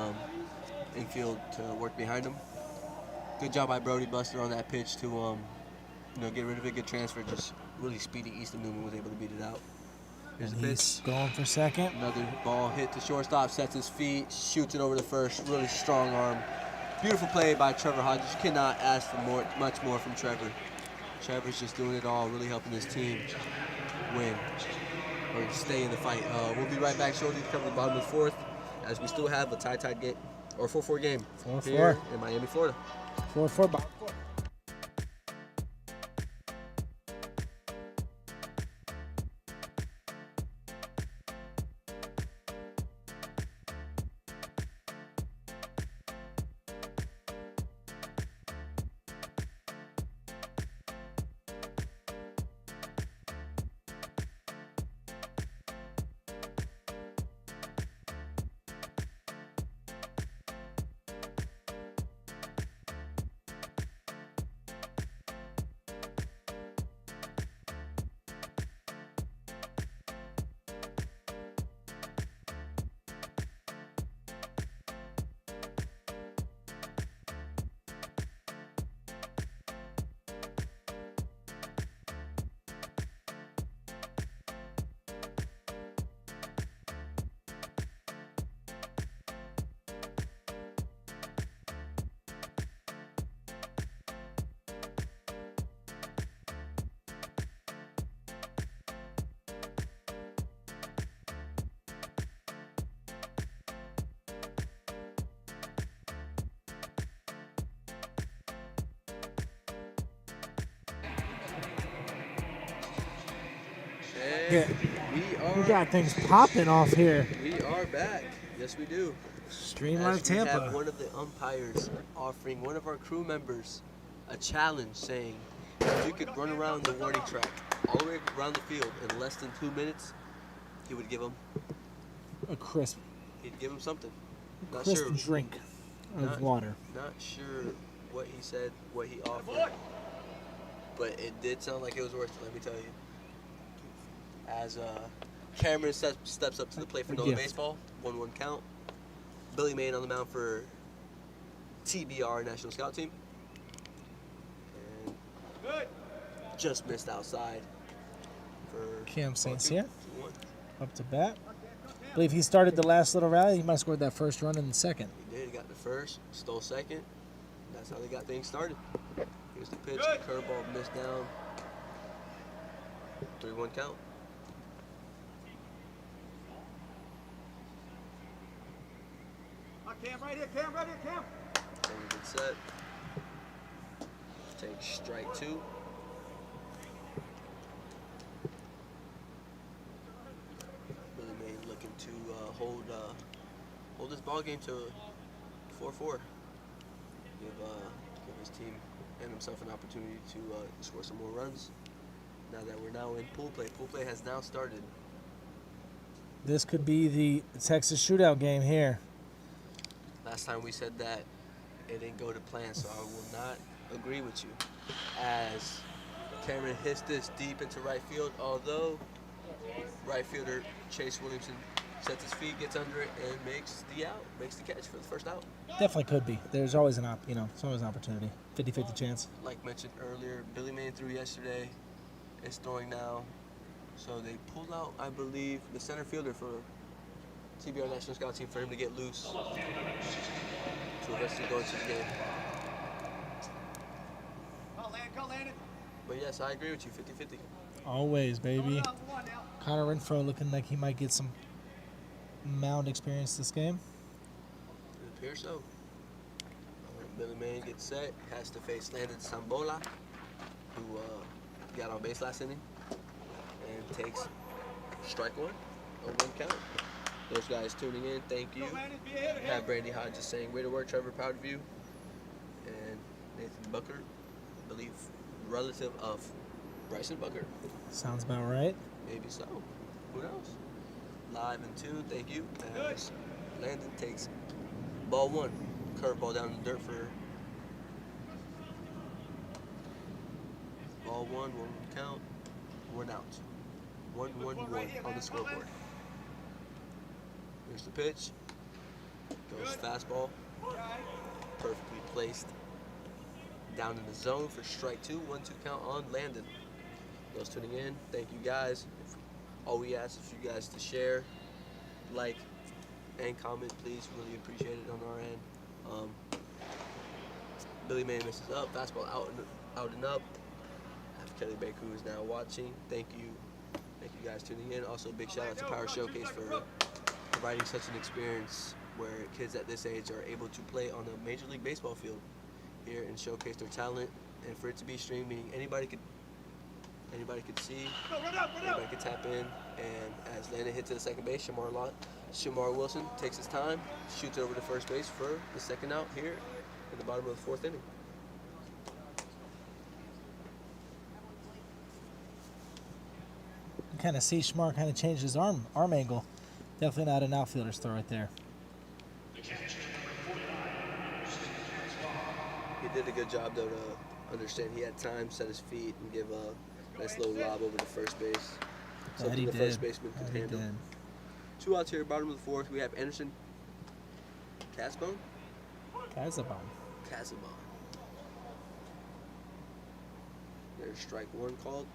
B: infield to work behind him. Good job by Brody Buster on that pitch to get rid of it. Good transfer, just really speedy. Easton Newman was able to beat it out. Here's
A: And
B: the
A: he's
B: pitch.
A: going for second.
B: Another ball hit to shortstop, sets his feet, shoots it over the first. Really strong arm. Beautiful play by Trevor Hodges. You cannot ask for much more from Trevor. Trevor's just doing it all, really helping his team win or stay in the fight. We'll be right back shortly to cover the bottom of the fourth, as we still have a tie game or 4-4 game
A: 4-4
B: here in Miami, Florida.
A: 4-4 bottom four. Yeah. We got things popping off here.
B: We are back. Yes, we do.
A: Streamline
B: As we have
A: Tampa.
B: one of the umpires offering one of our crew members a challenge, saying if you could run around the warning track all the way around the field in less than 2 minutes, he would give him.
A: A crisp
B: He'd give him something. Not
A: crisp
B: sure.
A: drink of
B: Not-
A: water.
B: Not sure what he said, what he offered, but it did sound like it was worth it. Let me tell you. As Cameron steps up to the plate for NOLA
A: gift.
B: baseball, 1-1 count. Billy Main on the mound for TBR National Scout Team. And just missed outside for
A: Cam St.
B: 2-1.
A: Cyr up to bat. I believe he started the last little rally. He might have scored that first run in the second.
B: He did. He got the first, stole second. That's how they got things started. Here's the pitch. Curveball missed down. 3-1 count.
C: Cam, right here, Cam, right here, Cam.
B: And good set. Take strike 2. Billy Main looking to hold this ball game to 4-4. Give his team and himself an opportunity to score some more runs. Now that we're now in pool play has now started.
A: This could be the Texas shootout game here.
B: Last time we said that it didn't go to plan, so I will not agree with you. As Cameron hits this deep into right field, although right fielder Chase Williamson sets his feet, gets under it, and makes the catch for the first out.
A: Definitely could be. There's always it's always an opportunity. 50-50 chance.
B: Like mentioned earlier, Billy Main threw yesterday. It's throwing now. So they pulled out, I believe, the center fielder for TBR National Scout Team for him to get loose to eventually go into the game.
C: Go, Landon.
B: But yes, I agree with you, 50-50.
A: Always, baby. Connor Renfro looking like he might get some mound experience this game.
B: It appears so. Billy Main gets set, has to face Landon Sambola, who got on base last inning, and takes strike one, a 1 count. Those guys tuning in, thank you. We have Brandy Hodges saying, way to work, Trevor, proud of you. And Nathan Booker, I believe, relative of Bryson Booker.
A: Sounds about right.
B: Maybe so. Who knows? Live and tuned, thank you. As Landon takes ball 1. Curveball down in the dirt for ball 1 count, 1 out. 1-1-1 on the scoreboard. Here's the pitch. Goes fastball. Perfectly placed. Down in the zone for strike 2. 1-2 count on Landon. Those tuning in, thank you guys. All we ask is for you guys to share, like, and comment, please. Really appreciate it on our end. Billy Main misses up. Fastball out and up. Kelly Baker, who is now watching. Thank you guys tuning in. Also, big shout out to Power Showcase for providing such an experience where kids at this age are able to play on a Major League Baseball field here and showcase their talent. And for it to be streamed, meaning anybody could see, anybody could tap in. And as Landon hits to the second base, Shamar Wilson takes his time, shoots it over to first base for the second out here in the bottom of the 4th inning.
A: You kind of see Shamar kind of change his arm angle. Definitely not an outfielder's throw right there.
B: He did a good job, though, to understand he had time, set his feet, and give a nice little lob over to first base. Something the first baseman could handle. 2 outs here, bottom of the 4th. We have Anderson Casabon. There's strike 1 called.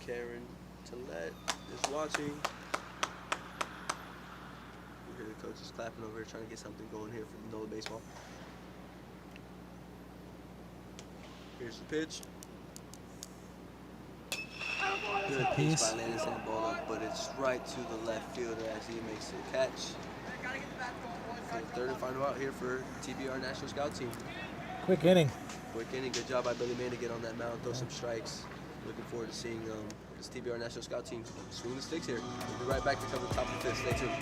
B: Karen Tillett is watching. We hear the coaches clapping over here, trying to get something going here for NOLA baseball. Here's the pitch. Good pitch by Landon Sambola, but it's right to the left fielder as he makes the catch. For the third and final out here for TBR National Scout Team.
A: Quick inning.
B: Good job by Billy Main to get on that mound, throw some strikes. Looking forward to seeing this TBR National Scout Team swing the sticks here. We'll be right back to cover the top of the 5th. Stay tuned.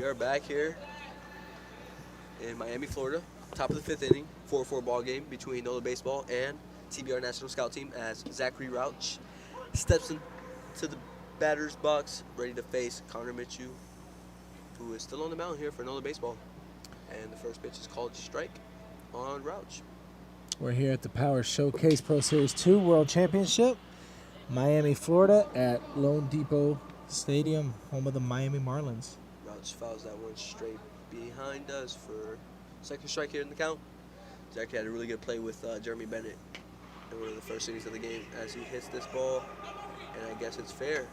B: We are back here in Miami, Florida. Top of the 5th inning, 4-4 ball game between NOLA Baseball and TBR National Scout Team as Zachary Rauch steps into the batter's box, ready to face Connor Mitchell, who is still on the mound here for NOLA Baseball. And the first pitch is called strike on Rauch.
A: We're here at the Power Showcase Pro Series 2 World Championship, Miami, Florida, at LoanDepot Stadium, home of the Miami Marlins.
B: Rauch fouls that one straight behind us for second strike here in the count. Zachary had a really good play with Jeremy Bennett in one of the first innings of the game as he hits this ball, and I guess it's fair.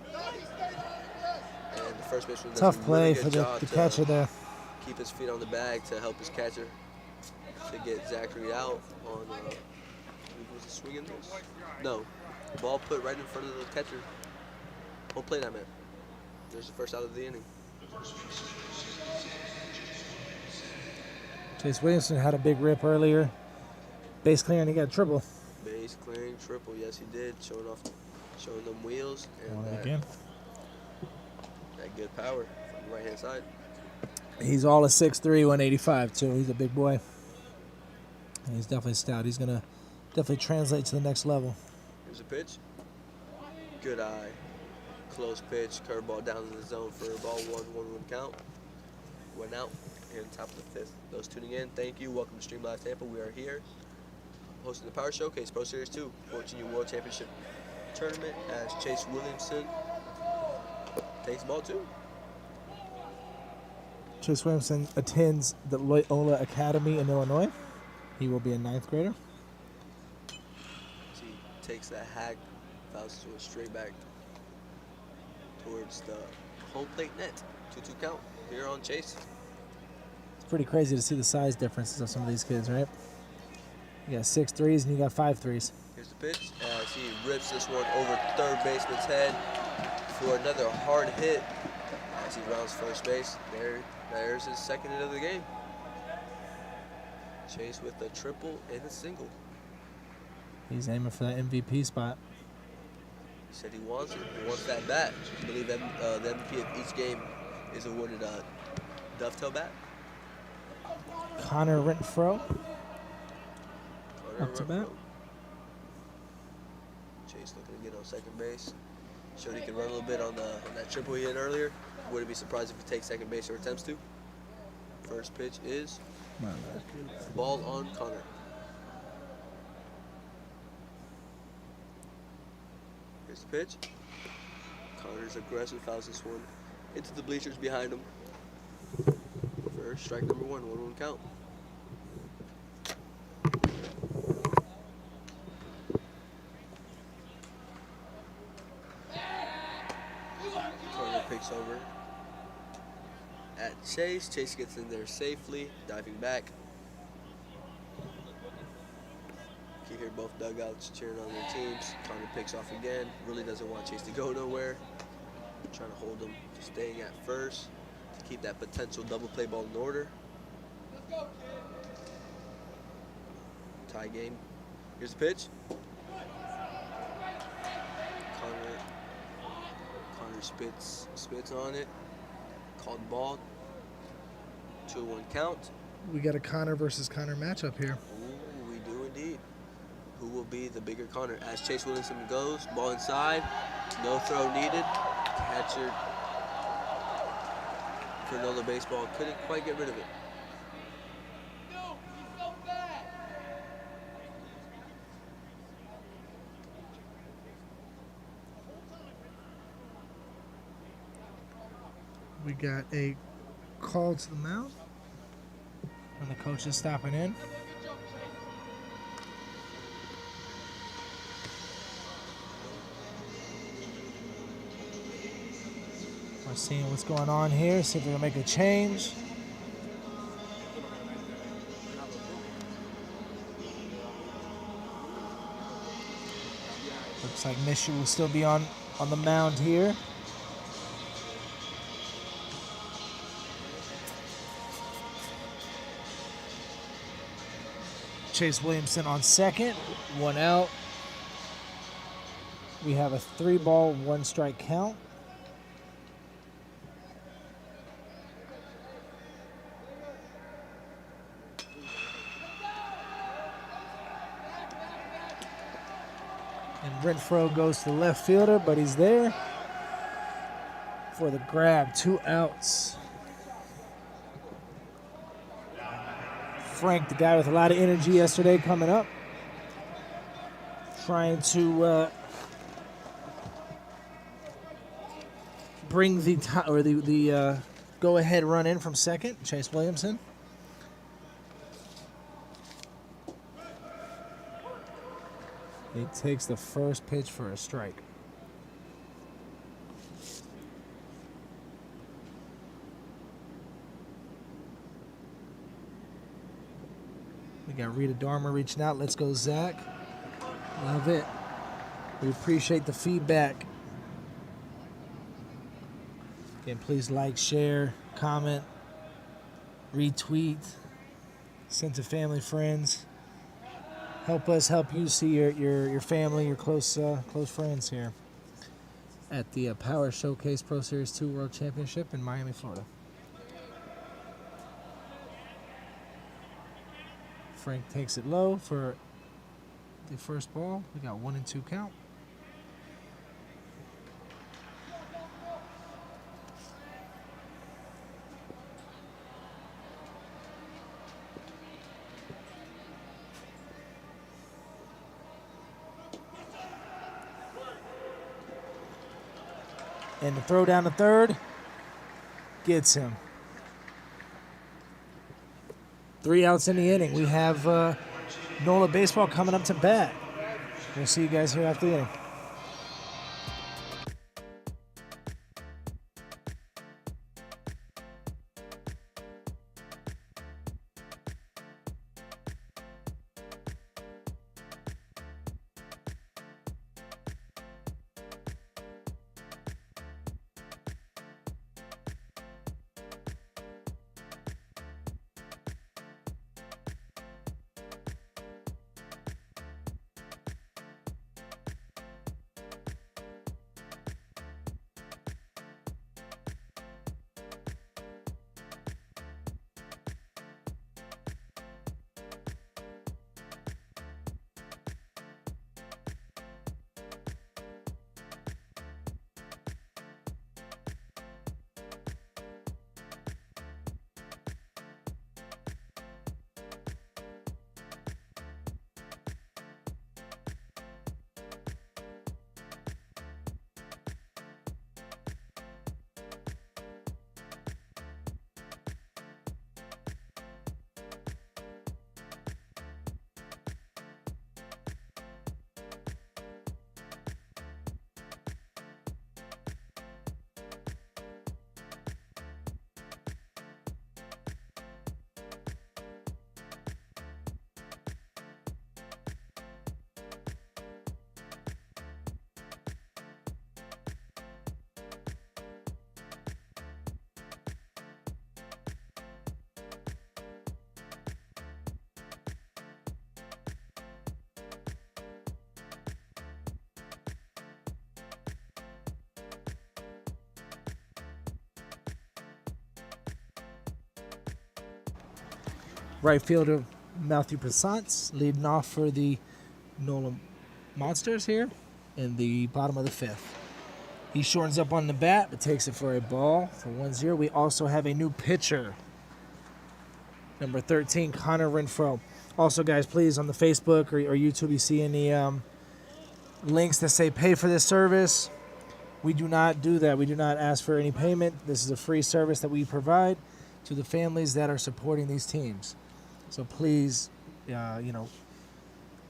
B: And the first baseman does
A: Tough
B: a
A: play
B: really
A: for
B: good
A: the
B: job
A: catcher there.
B: keep his feet on the bag to help his catcher to get Zachary out on, was he swinging this? No, ball put right in front of the catcher. Won't play that, man. There's the first out of the inning.
A: Chase Williamson had a big rip earlier. Base clear, and he got a triple.
B: Base clearing triple, yes he did, showing them wheels and
A: Again.
B: that good power from the right hand side.
A: He's all a 6'3", 185 too. He's a big boy. And he's definitely stout. He's gonna definitely translate to the next level.
B: Here's a pitch. Good eye. Close pitch, curveball down in the zone for a ball 1-1 count. Went out here in the top of the 5th. Those tuning in, thank you. Welcome to Stream Live Tampa. We are here hosting the Power Showcase Pro Series 2 14U World Championship Tournament as Chase Williamson takes the ball 2.
A: Chase Williamson attends the LoanDepot Academy in Illinois. He will be a 9th grader.
B: He takes that hack, fouls to a straight back towards the home plate net. 2-2 count here on Chase.
A: It's pretty crazy to see the size differences of some of these kids, right? You got 6'3s and you got 5'3s.
B: Here's the pitch as he rips this one over third baseman's head for another hard hit as he rounds first base. There's his second hit of the game. Chase with a triple and a single.
A: He's aiming for that MVP spot.
B: He said he wants it. He wants that bat. I believe that the MVP of each game is awarded a dovetail bat.
A: Connor Renfro. Up to bat.
B: Chase looking to get on second base. Showed he can run a little bit on that triple he hit earlier. Wouldn't be surprised if he takes second base or attempts to. First pitch is ball on Connor. Here's the pitch. Connor's aggressive, fouls this one into the bleachers behind him. First strike number 1, 1-1 count. Connor picks over at Chase. Chase gets in there safely, diving back. You hear both dugouts cheering on their teams. Connor picks off again. Really doesn't want Chase to go nowhere. Trying to hold him, just staying at first to keep that potential double play ball in order. Tie game. Here's the pitch. Connor spits on it. Called ball. 2-1 count.
A: We got a Connor versus Connor matchup here.
B: Ooh, we do indeed. Who will be the bigger Connor? As Chase Williamson goes, ball inside, no throw needed. Catcher for NOLA Baseball couldn't quite get rid of it.
A: We got a call to the mound. And the coach is stopping in. We're seeing what's going on here. See if we can make a change. Looks like Mishu will still be on the mound here. Chase Williamson on second, 1 out. We have a 3-ball, 1-strike count. And Renfro goes to the left fielder, but he's there for the grab. 2 outs. Frank, the guy with a lot of energy yesterday, coming up. Trying to bring the go-ahead run in from second, Chase Williamson. He takes the first pitch for a strike. We got Rita Darmer reaching out. Let's go, Zach. Love it. We appreciate the feedback. Again, please like, share, comment, retweet, send to family, friends. Help us help you see your family, your close friends here at the Power Showcase Pro Series 2 World Championship in Miami, Florida. Frank takes it low for the first ball. We got 1-2 count. And the throw down to third gets him. 3 outs in the inning. We have NOLA baseball coming up to bat. We'll see you guys here after the inning. Right fielder Matthew Passance leading off for the NOLA Monsters here in the bottom of the 5th. He shortens up on the bat, but takes it for a ball for 1-0. We also have a new pitcher, number 13, Connor Renfro. Also, guys, please, on the Facebook or YouTube, you see any links that say pay for this service. We do not do that. We do not ask for any payment. This is a free service that we provide to the families that are supporting these teams. So please,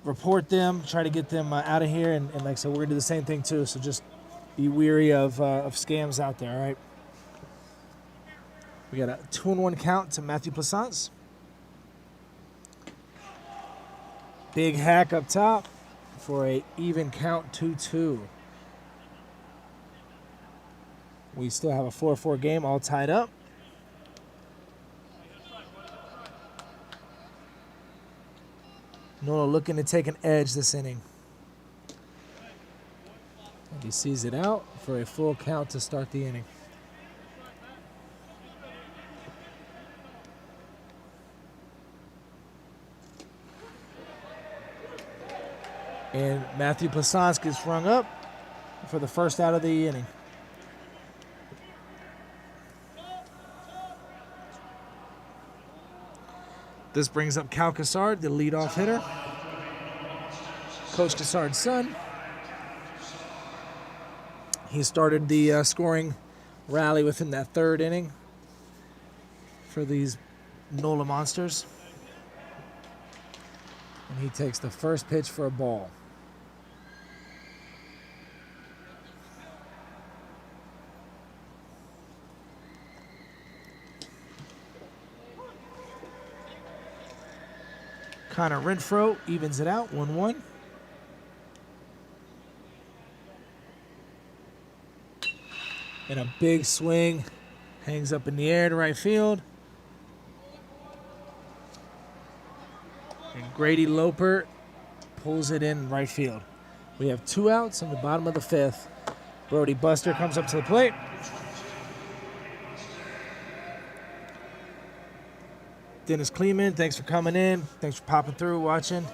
A: report them, try to get them out of here. And like I said, we're going to do the same thing too. So just be weary of scams out there, all right? We got a 2-1 count to Matthew Passance. Big hack up top for a even count 2-2. We still have a 4-4 game all tied up. NOLA looking to take an edge this inning. And he sees it out for a full count to start the inning. And Matthew Plassance gets rung up for the first out of the inning. This brings up Cal Cassard, the leadoff hitter. Coach Cassard's son. He started the scoring rally within that third inning for these NOLA Monsters. And he takes the first pitch for a ball. Connor Renfro evens it out, 1-1. And a big swing, hangs up in the air to right field. And Grady Loper pulls it in right field. We have 2 outs in the bottom of the 5th. Brody Buster comes up to the plate. Dennis Kleeman, thanks for coming in. Thanks for popping through, watching.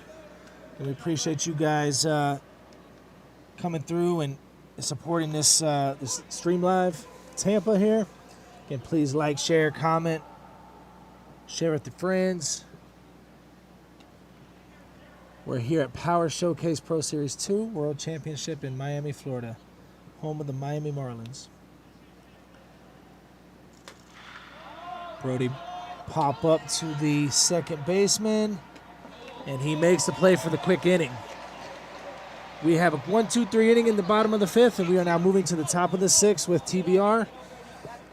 A: And we appreciate you guys coming through and supporting this this stream live Tampa here. Again, please like, share, comment, share with your friends. We're here at Power Showcase Pro Series 2 World Championship in Miami, Florida, home of the Miami Marlins. Brody pop up to the second baseman, and he makes the play for the quick inning. We have a 1-2-3 inning in the bottom of the 5th, and we are now moving to the top of the 6th with TBR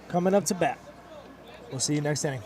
A: coming up to bat. We'll see you next inning.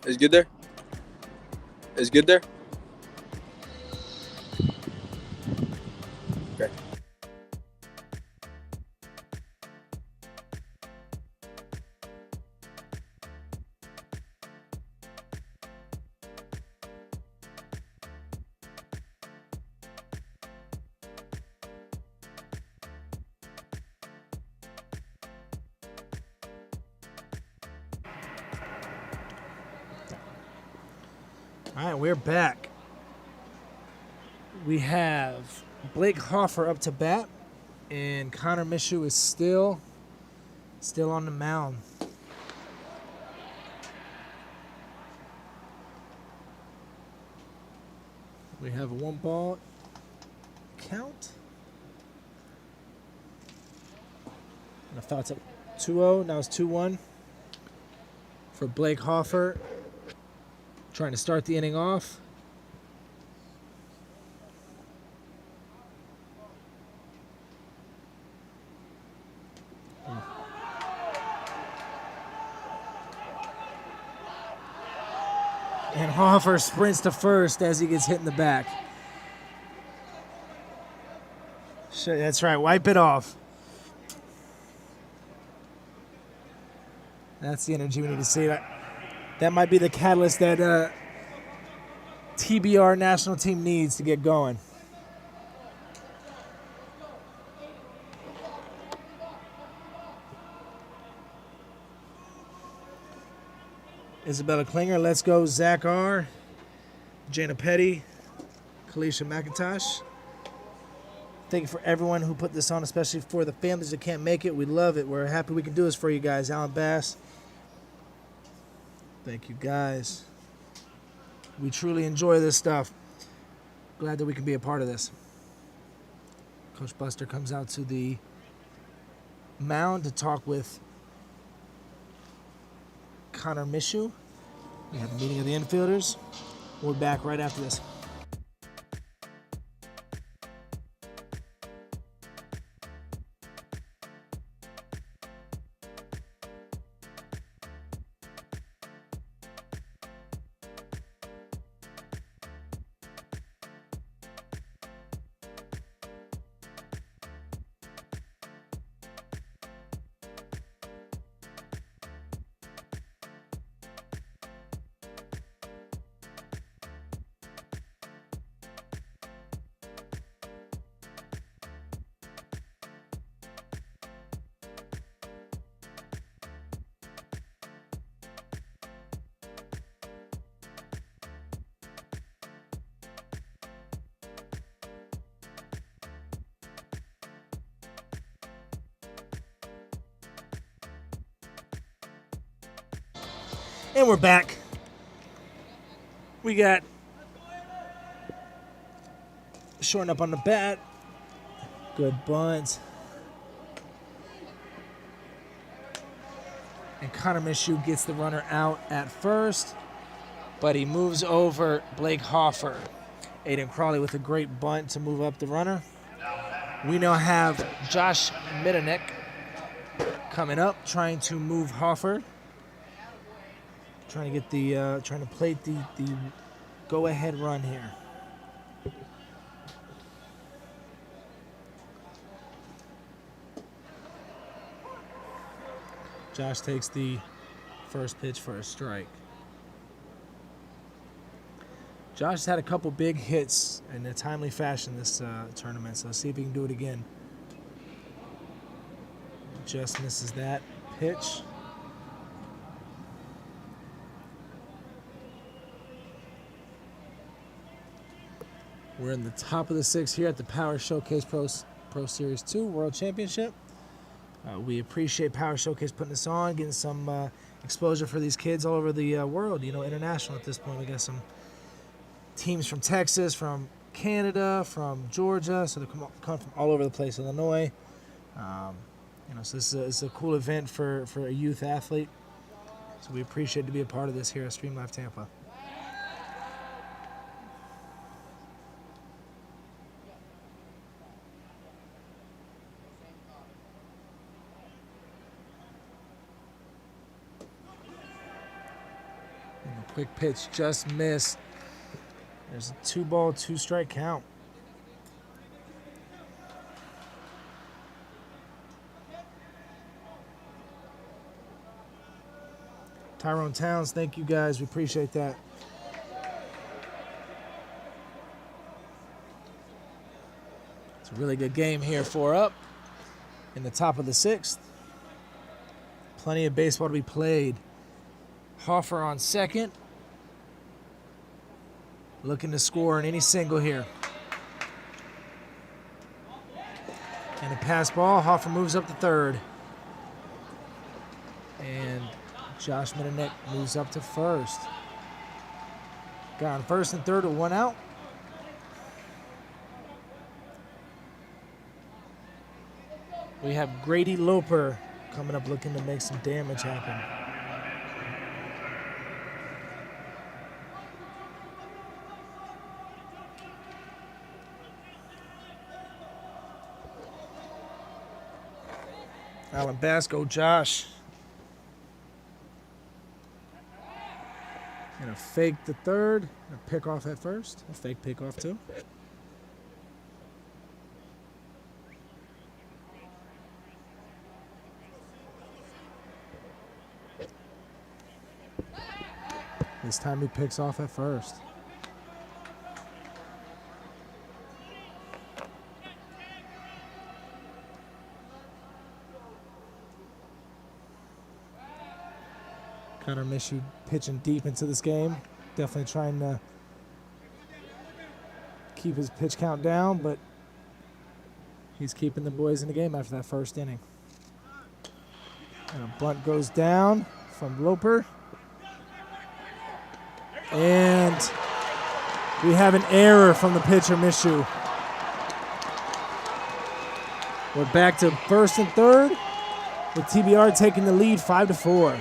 C: It's good there? It's good there? Okay.
A: All right, we're back. We have Blake Hoffer up to bat, and Connor Mishu is still on the mound. We have a 1-ball count. And I thought it's at 2-0. Now it's 2-1 for Blake Hoffer. Trying to start the inning off. And Hoffer sprints to first as he gets hit in the back. That's right, wipe it off. That's the energy we need to see. That might be the catalyst that TBR national team needs to get going. Isabella Klinger, let's go. Zach R., Jana Petty, Kalisha McIntosh. Thank you for everyone who put this on, especially for the families that can't make it. We love it. We're happy we can do this for you guys. Alan Bass. Thank you, guys. We truly enjoy this stuff. glad that we can be a part of this. Coach Buster comes out to the mound to talk with Connor Mishu. We have a meeting of the infielders. We'll be back right after this. And we're back. We got shorting up on the bat. Good bunt. And Connor Mishu gets the runner out at first, but he moves over Blake Hoffer. Aiden Crawley with a great bunt to move up the runner. We now have Josh Midanek coming up, trying to move Hoffer. Trying to get the trying to plate the go-ahead run here. Josh takes the first pitch for a strike. Josh has had a couple big hits in a timely fashion this tournament, so let's see if he can do it again. Just misses that pitch. We're in the top of the sixth here at the Power Showcase Pro Series 2 World Championship. We appreciate Power Showcase putting this on, getting some exposure for these kids all over the world, you know, international at this point. We got some teams from Texas, from Canada, from Georgia, so they come from all over the place, Illinois. You know, so this is a cool event for a youth athlete. So we appreciate to be a part of this here at Stream Live Tampa. Quick pitch, just missed. There's a 2-ball, 2-strike count. Tyrone Towns, thank you guys. We appreciate that. It's a really good game here for up in the top of the sixth. Plenty of baseball to be played. Hoffer on second. Looking to score in any single here. And a pass ball. Hoffer moves up to third. And Josh Midanek moves up to first. Got on first and third with 1 out. We have Grady Loper coming up looking to make some damage happen. Alan Basco, Josh. And a fake to third. A pick off at first. A fake pick off too. This time he picks off at first. Connor Mishu pitching deep into this game. Definitely trying to keep his pitch count down, but he's keeping the boys in the game after that first inning. And a bunt goes down from Loper. And We have an error from the pitcher, Mishu. We're back to first and third, with TBR taking the lead 5-4.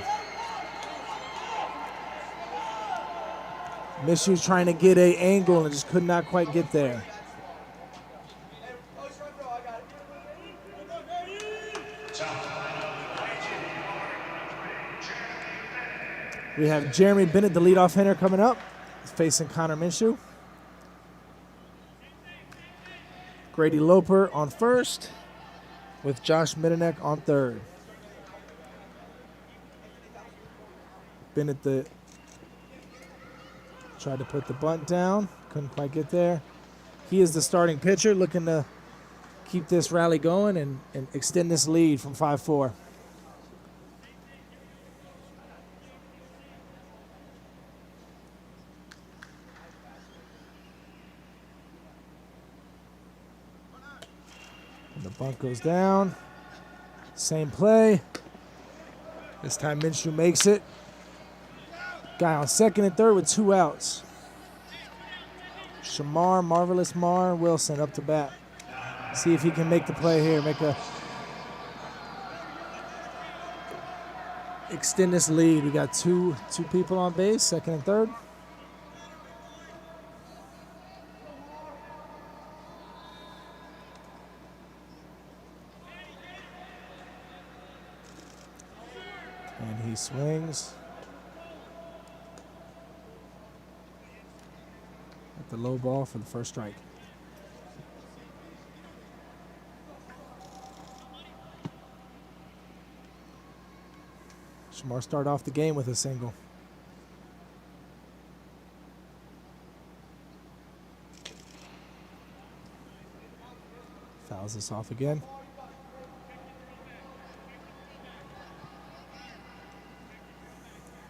A: Mishu's trying to get an angle and just could not quite get there. We have Jeremy Bennett, the leadoff hitter, coming up. He's facing Connor Minshew. Grady Loper on first, with Josh Midenek on third. Bennett tried to put the bunt down, couldn't quite get there. He is the starting pitcher, looking to keep this rally going and extend this lead from 5-4. And the bunt goes down. Same play. This time Minshew makes it. Guy on second and third with 2 outs. Shamar, Marvelous Mar Wilson up to bat. See if he can make the play here. Extend this lead. We got two people on base, second and third. And he swings at the low ball for the first strike. Shamar started off the game with a single. Fouls this off again.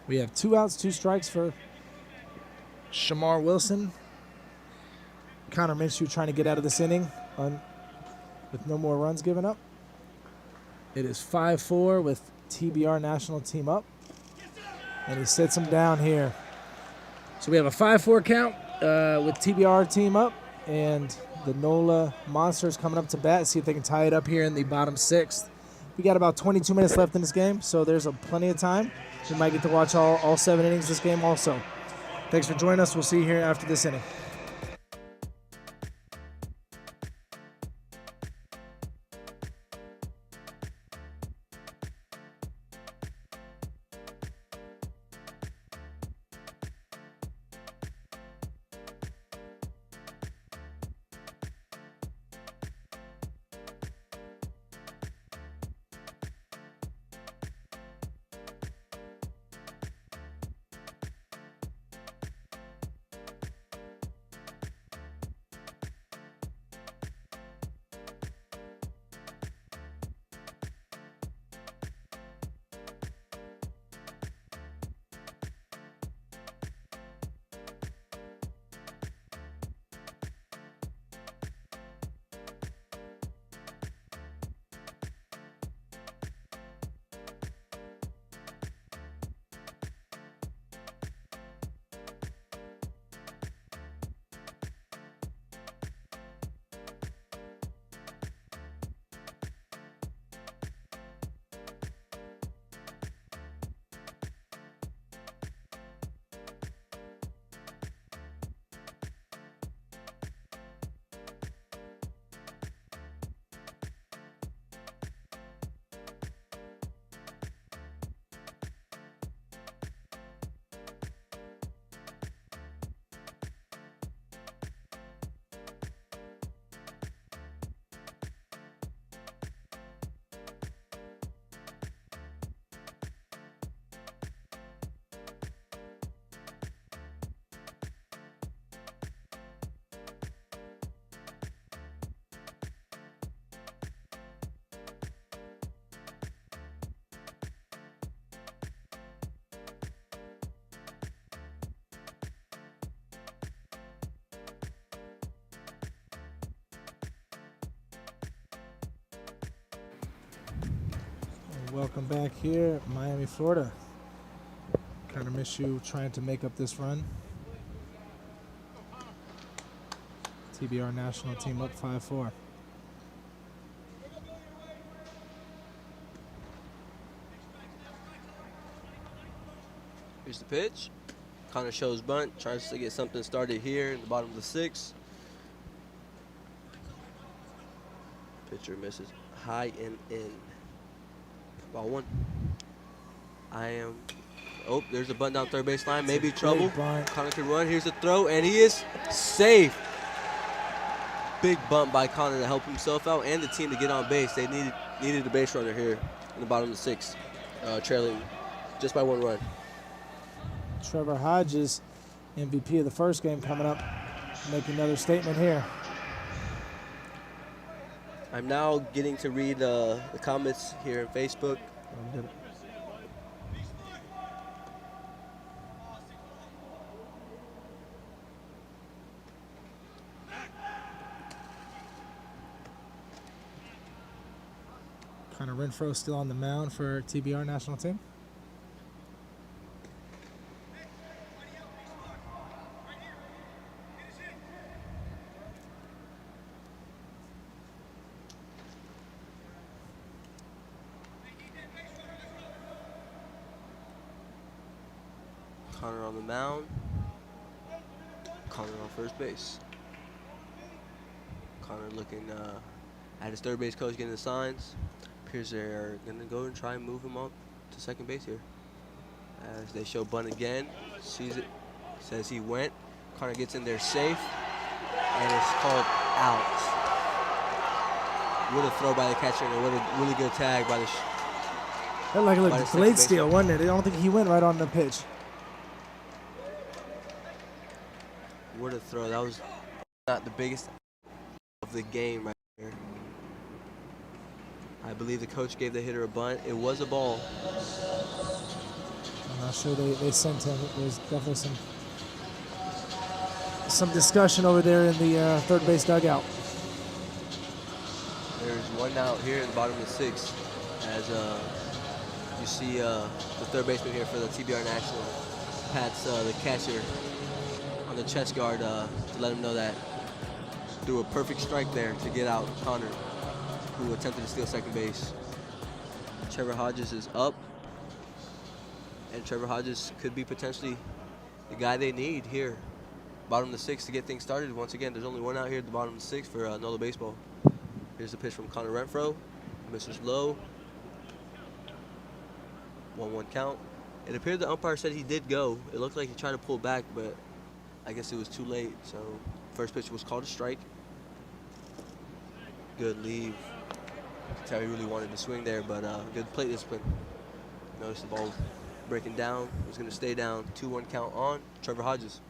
A: We have 2 outs, 2 strikes for Shamar Wilson. Connor Minshew trying to get out of this inning with no more runs given up. It is 5-4 with TBR national team up. And he sits him down here. So we have a 5-4 count with TBR team up. And the NOLA Monsters coming up to bat. See if they can tie it up here in the bottom 6th. We got about 22 minutes left in this game, so there's plenty of time. We might get to watch all 7 innings this game also. Thanks for joining us. We'll see you here after this inning. Welcome back here, Miami, Florida. Kind of miss you trying to make up this run. TBR national team up 5-4.
B: Here's the pitch. Connor shows bunt, tries to get something started here in the bottom of the 6th. Pitcher misses high and in. Ball 1. Oh, there's a bunt down third base line. Maybe trouble. Connor can run. Here's the throw, and he is safe. Big bunt by Connor to help himself out and the team to get on base. They needed a base runner here in the bottom of the 6th, trailing just by 1 run.
A: Trevor Hodges, MVP of the first game, coming up, making another statement here.
B: I'm now getting to read the comments here on Facebook.
A: Connor Renfro still on the mound for TBR national team.
B: Connor on the mound. Connor on first base. Connor looking at his third base coach, getting the signs. Appears they're going to go and try and move him up to second base here. As they show bunt again. Sees it. Says he went. Connor gets in there safe. And it's called out. What a throw by the catcher. And what a really good tag by the
A: That like a delayed steal, wasn't it? I don't think he went right on the pitch.
B: What a throw. That was not the biggest of the game right there. I believe the coach gave the hitter a bunt. It was a ball.
A: I'm not sure they sent him. There's definitely some discussion over there in the third base dugout.
B: There's 1 out here in the bottom of the 6th. As you see the third baseman here for the TBR National pats the catcher on the chest guard to let him know that threw a perfect strike there to get out Connor, who attempted to steal second base. Trevor Hodges is up, and Trevor Hodges could be potentially the guy they need here. Bottom of the 6th to get things started. Once again, there's only 1 out here at the bottom of the 6th for NOLA baseball. Here's the pitch from Connor Renfro. Misses low. 1-1 count. It appeared the umpire said he did go. It looked like he tried to pull back, but I guess it was too late. So first pitch was called a strike. Good leave. You can tell he really wanted to swing there, but good plate discipline. Notice the ball breaking down. It was going to stay down. 2-1 count on Trevor Hodges.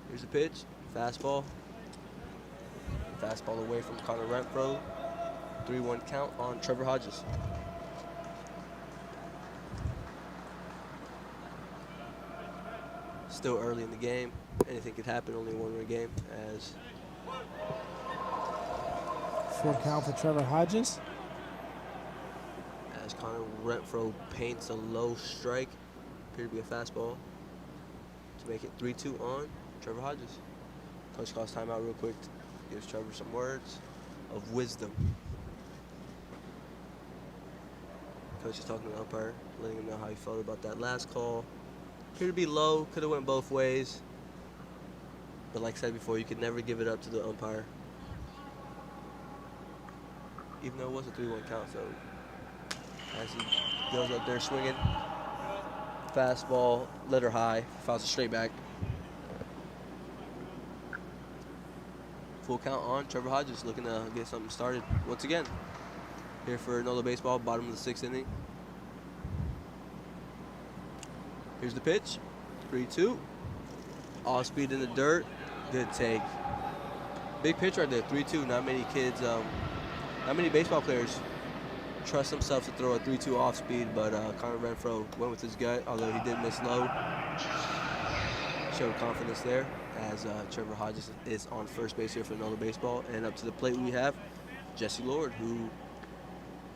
B: Here's the pitch. Fastball. Fastball away from Connor Renfro. 3-1 count on Trevor Hodges. Still early in the game. Anything could happen. Only a 1-run game. As
A: 4 count for Trevor Hodges.
B: As Connor Renfro paints a low strike. Appeared to be a fastball. To make it 3-2 on Trevor Hodges. Coach calls timeout real quick. Gives Trevor some words of wisdom. Coach is talking to the umpire, letting him know how he felt about that last call. Appeared to be low, could have went both ways. But like I said before, you could never give it up to the umpire. Even though it was a 3-1 count, so as he goes up there swinging, fastball, letter high, fouls it straight back. Full count on Trevor Hodges, looking to get something started once again. Here for NOLA baseball, bottom of the 6th inning. Here's the pitch, 3-2. Off speed in the dirt, good take. Big pitch right there, 3-2. Not many kids, not many baseball players trust themselves to throw a 3-2 off speed, but Connor Renfro went with his gut, although he did miss low. Showed confidence there as Trevor Hodges is on first base here for NOLA baseball. And up to the plate we have Jesse Lord, who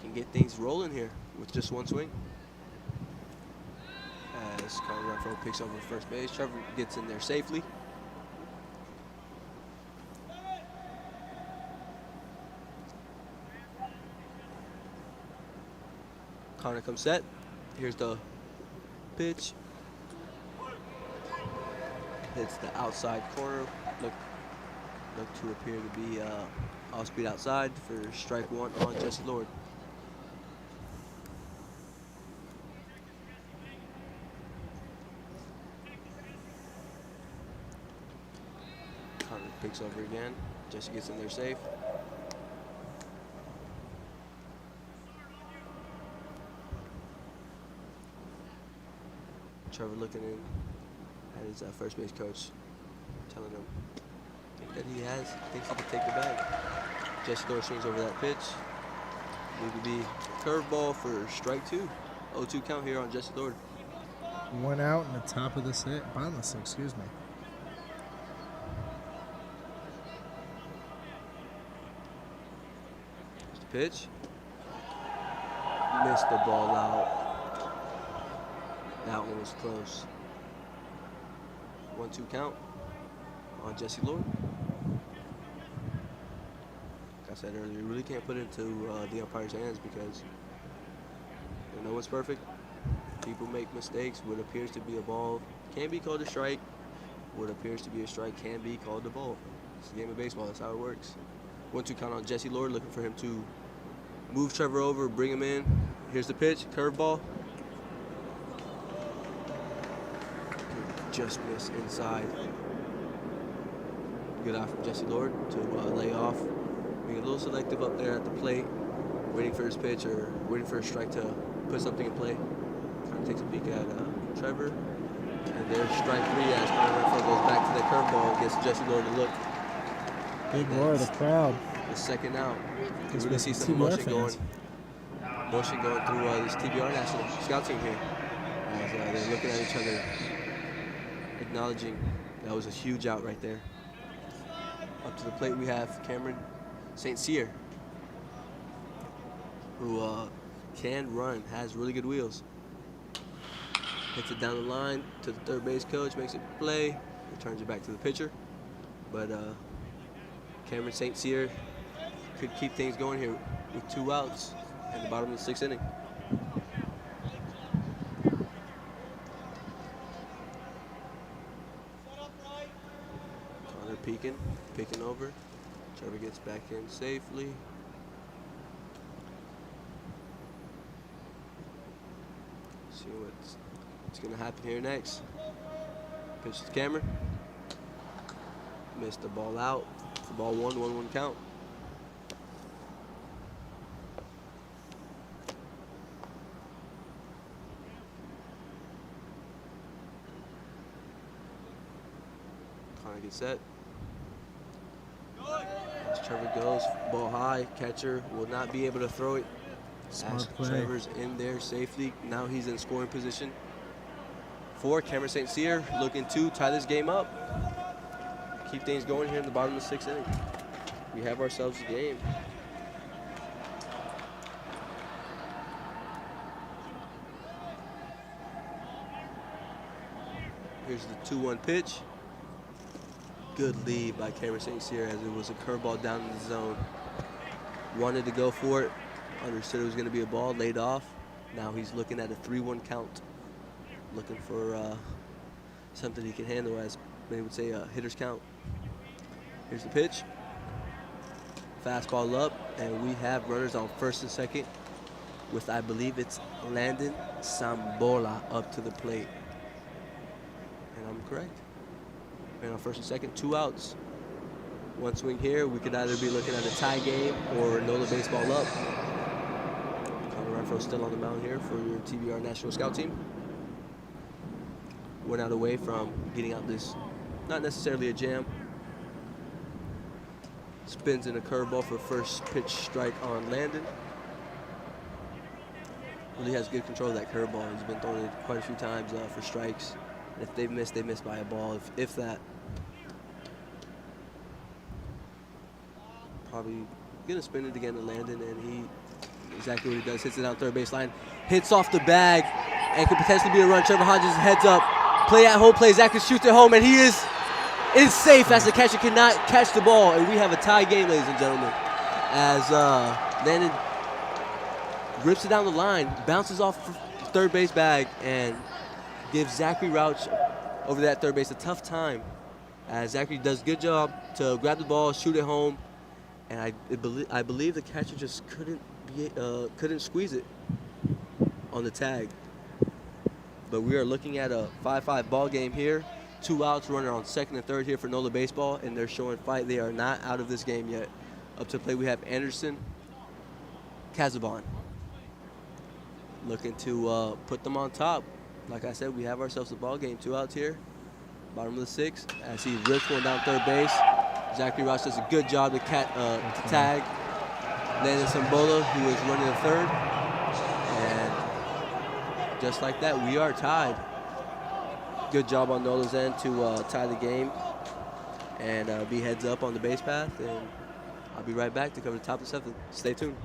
B: can get things rolling here with just 1 swing. As Connor Renfro picks over first base, Trevor gets in there safely. Connor comes set. Here's the pitch. Hits the outside corner. Look to appear to be off speed outside for strike one on Jesse Lord. Connor picks over again. Jesse gets in there safe. Trevor looking in at his first base coach, telling him that he thinks he can take the bag. Jesse Lord swings over that pitch. Need to be a curveball for strike two. 0-2 count here on Jesse Lord.
A: 1 out in the top of the set, bottom of the sixth, excuse me.
B: Here's the pitch. Missed the ball out. That one was close. 1-2 count on Jesse Lord. Like I said earlier, you really can't put it into the umpire's hands because no one's perfect. People make mistakes. What appears to be a ball can be called a strike. What appears to be a strike can be called a ball. It's a game of baseball. That's how it works. 1-2 count on Jesse Lord, looking for him to move Trevor over, bring him in. Here's the pitch, curveball. Just missed inside. Good eye from Jesse Lord to lay off. Being a little selective up there at the plate, waiting for his pitch or waiting for a strike to put something in play. Kind of takes a peek at Trevor. And there's strike three as Connor Renfro goes back to the curveball, gets Jesse Lord to look.
A: Big roar of the crowd.
B: The second out. You
A: Just
B: really
A: with
B: see
A: some
B: some
A: TBR
B: motion
A: fans.
B: going through this TBR national scout team here. As they're looking at each other, acknowledging that was a huge out right there. Up to the plate we have Cameron St. Cyr, who can run, has really good wheels. Hits it down the line to the third base coach, makes it play, returns it back to the pitcher. But Cameron St. Cyr could keep things going here with 2 outs in the bottom of the 6th inning. Connor peeking over. Trevor gets back in safely. See what's gonna happen here next. Pitch to Cameron. Missed the ball out. For ball 1-1 count. Connor gets set. As Trevor goes, ball high, catcher will not be able to throw it.
A: Smart
B: As
A: play.
B: Trevor's in there safely. Now he's in scoring position. For Cameron St. Cyr, looking to tie this game up. Keep things going here in the bottom of the 6th inning. We have ourselves a game. Here's the 2-1 pitch. Good lead by Cameron St. Cyr as it was a curveball down in the zone. Wanted to go for it. Understood it was going to be a ball, laid off. Now he's looking at a 3-1 count. Looking for something he can handle, as many would say, a hitter's count. Here's the pitch. Fastball up, and we have runners on first and second with, I believe it's Landon Sambola up to the plate. And I'm correct. Man on first and second, 2 outs. 1 swing here, we could either be looking at a tie game or NOLA baseball up. Connor Renfro still on the mound here for your TBR National Scout Team. 1 out away from getting out this, not necessarily a jam. Spins in a curveball for first pitch strike on Landon. Really has good control of that curveball. He's been throwing it quite a few times for strikes. And if they miss by a ball, if that. Probably gonna spin it again to Landon, and he, exactly what he does, hits it out third baseline, hits off the bag, and could potentially be a run. Trevor Hodges heads up, play at home, plays Zach shoots it home, and he is safe as the catcher cannot catch the ball, and we have a tie game, ladies and gentlemen, as Landon rips it down the line, bounces off third base bag, and gives Zachary Rauch over that third base a tough time. As Zachary does a good job to grab the ball, shoot it home, and I believe the catcher just couldn't squeeze it on the tag. But we are looking at a 5-5 ball game here. 2 outs, runner on second and third here for NOLA baseball, and they're showing fight. They are not out of this game yet. Up to play, we have Anderson Casaban looking to put them on top. Like I said, we have ourselves a ball game. 2 outs here, bottom of the 6th, as he rips one down third base. Zachary Ross does a good job to tag Landon Sambola, who is running the third. And just like that, we are tied. Good job on NOLA's end to tie the game and be heads up on the base path. And I'll be right back to cover the top of the 7th. Stay tuned.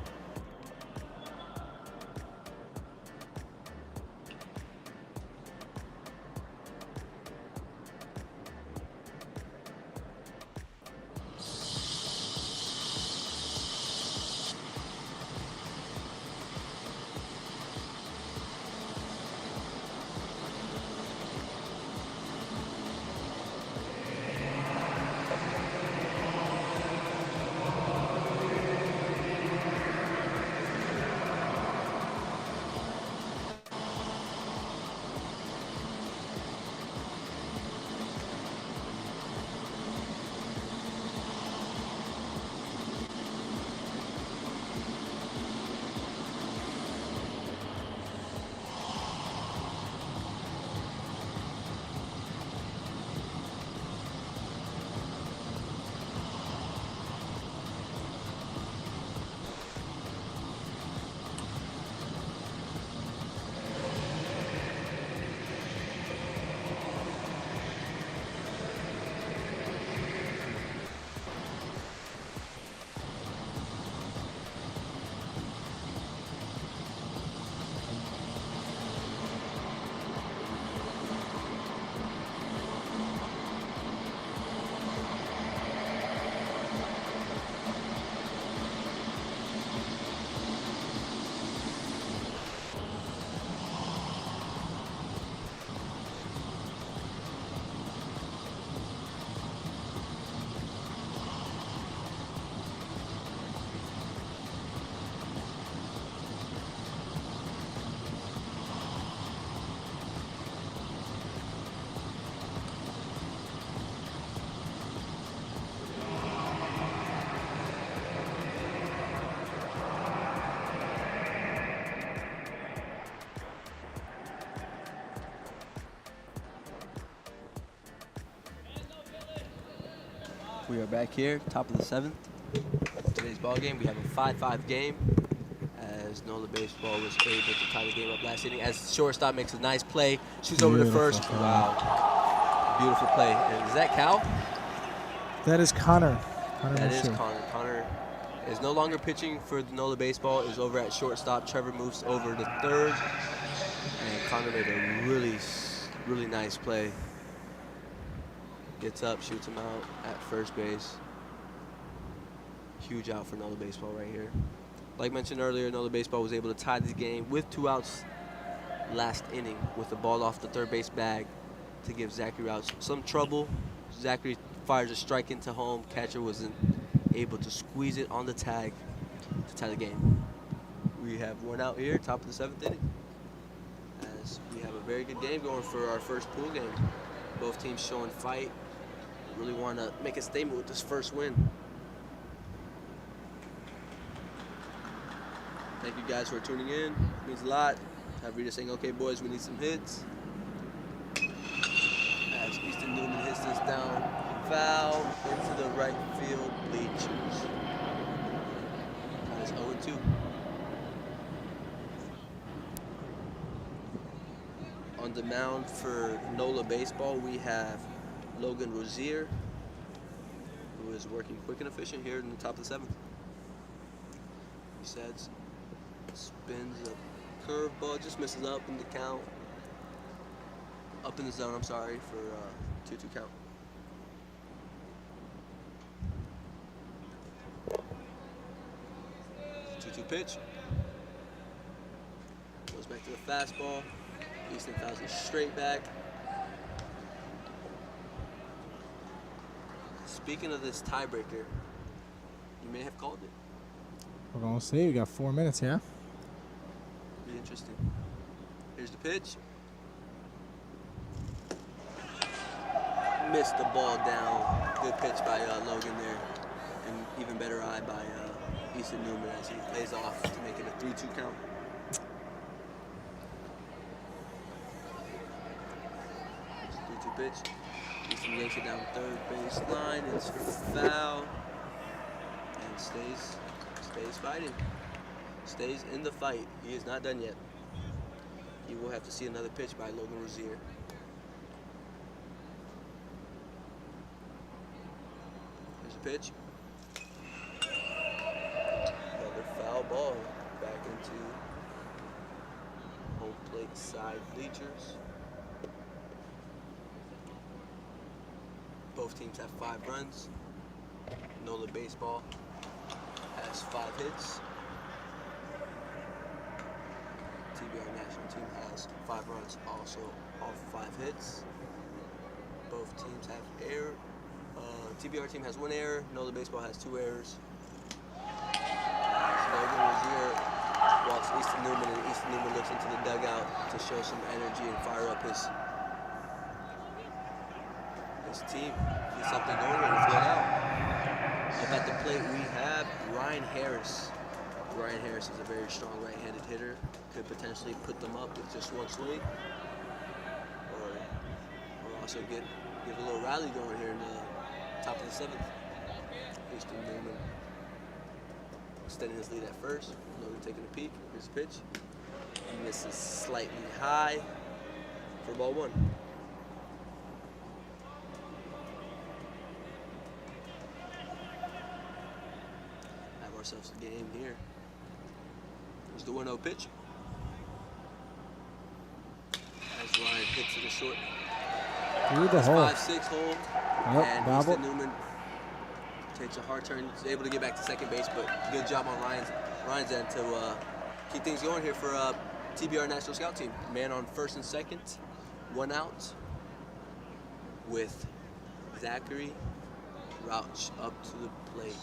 B: We are back here, top of the 7th. Today's ball game, we have a 5-5 game as NOLA baseball was able to tie the game up last inning. As shortstop makes a nice play, shoots over to first.
A: Play.
B: Wow, beautiful play. And is that Cal?
A: That is Connor.
B: That is Connor. Connor is no longer pitching for the NOLA baseball. Is over at shortstop. Trevor moves over to third, and Connor made a really nice play. Gets up, shoots him out at first base. Huge out for NOLA baseball right here. Like mentioned earlier, NOLA baseball was able to tie the game with 2 outs last inning with the ball off the third base bag to give Zachary Rauch some trouble. Zachary fires a strike into home. Catcher wasn't able to squeeze it on the tag to tie the game. We have 1 out here, top of the 7th inning. As we have a very good game going for our first pool game. Both teams showing fight. Really want to make a statement with this first win. Thank you guys for tuning in. It means a lot. Have Rita saying, okay, boys, we need some hits. As Easton Newman hits this down, foul into the right field bleachers. That is 0-2. On the mound for NOLA baseball, we have Logan Rozier, who is working quick and efficient here in the top of the 7th. He sets, spins a curveball, just misses up in the count. Up in the zone, I'm sorry, for 2-2 count. Two pitch. to the fastball. Easton fouls it straight back. Speaking of this tiebreaker, you may have called it.
A: We're going to see. We got 4 minutes here.
B: Be interesting. Here's the pitch. Missed the ball down. Good pitch by Logan there. And even better eye by Easton Newman as he lays off to make it a 3-2 count. It's a 3-2 pitch. Easton yanks it down third base line. It's for foul. And stays fighting. Stays in the fight. He is not done yet. You will have to see another pitch by Logan Rozier. Here's the pitch. Another foul ball back into home plate side bleachers. Both teams have 5 runs. NOLA baseball has 5 hits. TBR national team has 5 runs, also off 5 hits. Both teams have error. TBR team has 1 error. NOLA baseball has 2 errors. Logan Rozier walks Easton Newman, and Easton Newman looks into the dugout to show some energy and fire up his team. Get something going here with 1 out. Up at the plate we have Ryan Harris. Ryan Harris is a very strong right-handed hitter. Could potentially put them up with just 1 swing, or also get a little rally going here in the top of the 7th. Easton Newman extending his lead at first. Logan taking a peek. Here's the pitch. He misses slightly high for ball 1. Have ourselves a game here. Here's the 1-0 pitch. As Ryan hits it a short.
A: Through the hole.
B: 5-6 hole.
A: Yep,
B: And
A: double.
B: Easton Newman takes a hard turn. He's able to get back to second base, but good job on Ryan's end to keep things going here for TBR National Scout Team. Man on first and second, 1 out, with Zachary Rauch up to the plate.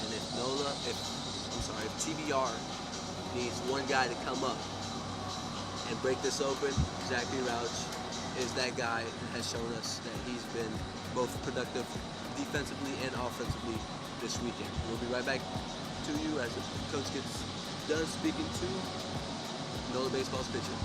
B: And if TBR needs 1 guy to come up and break this open, Zachary Rauch is that guy and has shown us that he's been both productive defensively and offensively this weekend. We'll be right back to you as the coach gets done speaking to NOLA baseball's pitcher.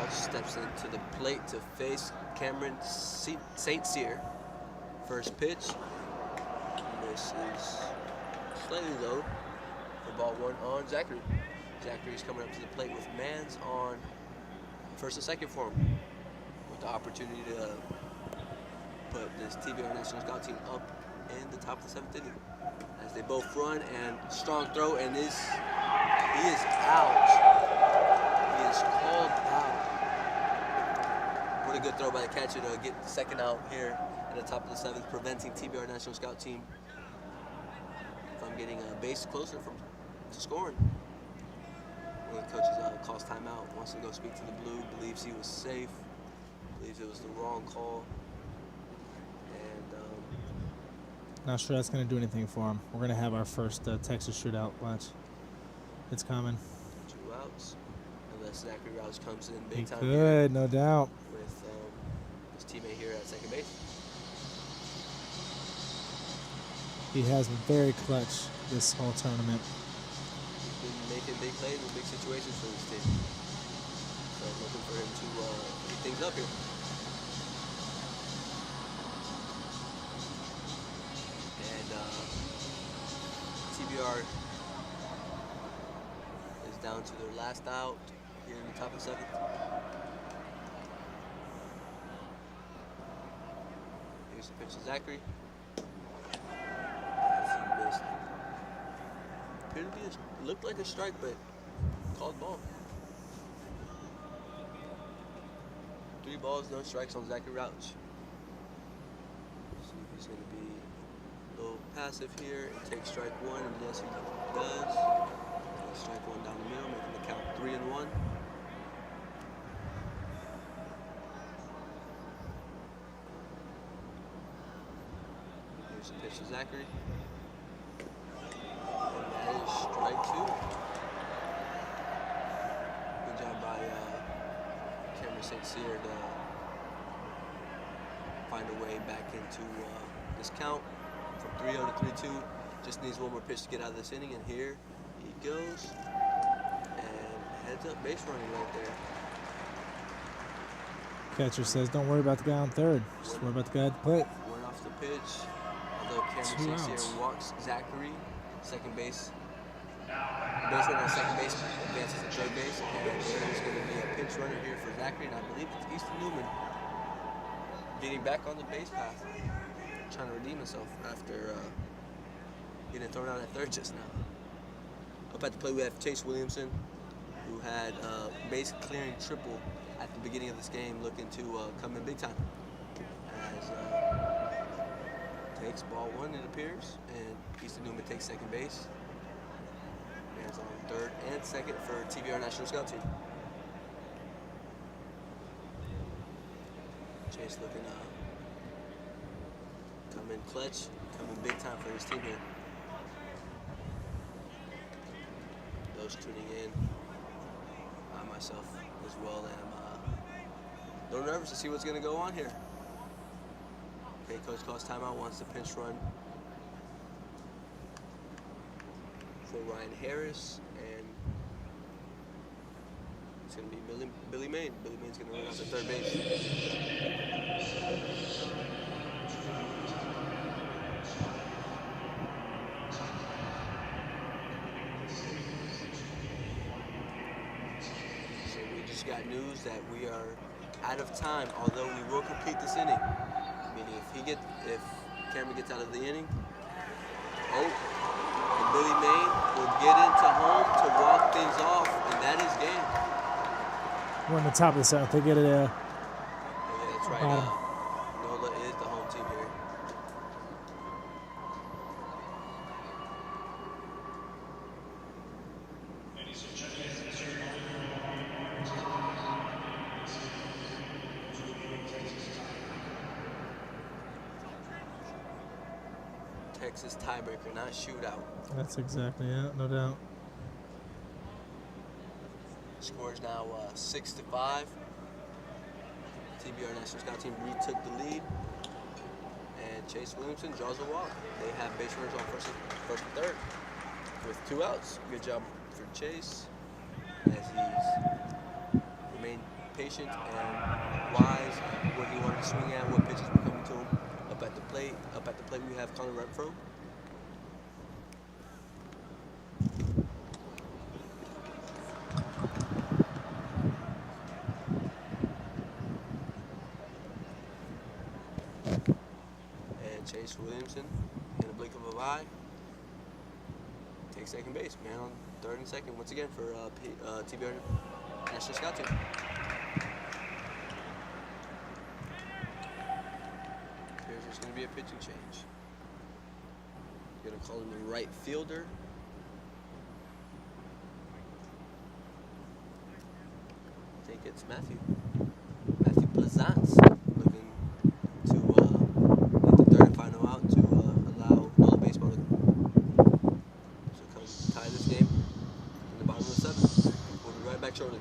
B: Steps into the plate to face Cameron St. Cyr. First pitch. This is slightly low for ball 1 on Zachary. Zachary's coming up to the plate with Mans on first and second for him, with the opportunity to put this TBR National Scout team up in the top of the 7th inning. As they both run and strong throw, and he is out. He is called out. What a good throw by the catcher to get the second out here at the top of the 7th, preventing TBR National Scout team from getting a base closer from scoring. One of the coaches calls timeout, wants to go speak to the blue, believes he was safe, believes it was the wrong call. And
A: not sure that's going to do anything for him. We're going to have our first Texas shootout. Watch. It's coming.
B: 2 outs. Unless Zachary Rouse comes in
A: He
B: big time
A: could, no doubt.
B: with his teammate here at second base.
A: He has been very clutch this whole tournament.
B: He's been making big plays in big situations for this team. So I'm looking for him to pick things up here. And TBR is down to their last out here in the top of the 7th. Here's the pitch to Zachary. As he missed. Appeared to be looked like a strike, but called ball. 3 balls, no strikes on Zachary Rouch. See if he's going to be a little passive here and take strike 1, and yes, he does. Strike 1 down the middle, making the count 3-1. Here's the pitch to Zachary. And that is strike 2. Good job by Cameron St. Cyr to find a way back into this count from 3-0 to 3-2. Just needs one more pitch to get out of this inning, and here he goes. And heads up base running right there.
A: Catcher says, don't worry about the guy on third. Just worry about the guy at the plate.
B: One off the pitch. Although Cameron
A: 2
B: St.
A: outs.
B: Cyr walks Zachary, second base. Base runner on second base advances to third base. And there's going to be a pinch runner here for Zachary, and I believe it's Easton Newman getting back on the base path, trying to redeem himself after getting thrown out at third just now. Up at the plate we have Chase Williamson, who had a base clearing triple at the beginning of this game, looking to come in big time. As takes ball 1, it appears, and Easton Newman takes second base. Man's on third and second for TBR National Scout team. Chase looking to come in clutch, come in big time for his team here. Those tuning in, I myself as well am a little nervous to see what's going to go on here. Okay, coach calls timeout, wants the pinch run for Ryan Harris, and it's going to be Billy Main. Billy Main's going to run out to third base. So we just got news that we are out of time, although we will complete this inning. Meaning if Cameron gets out of the inning, and Billy Main will get into home to walk things off, and that is game.
A: We're on the top of the 7th. They get it.
B: Yeah, that's right. NOLA is the home team here. Texas tiebreaker, not shootout.
A: That's exactly it, no doubt.
B: Score is now 6-5. TBR National Scout team retook the lead. And Chase Williamson draws a walk. They have base runners on first and third with 2 outs. Good job for Chase as he's remained patient and wise what he wanted to swing at, what pitches were coming to him. Up at the plate we have Colin Renfro. Chase Williamson, in a blink of an eye, takes second base. Man on third and second once again for TBR National Scout Team. Here's just going to be a pitching change. Going to call him the right fielder. I think it's Matthew Pleasance looking to get the third and final out to allow NOLA baseball to come tie this game in the bottom of the seventh. We'll be right back shortly.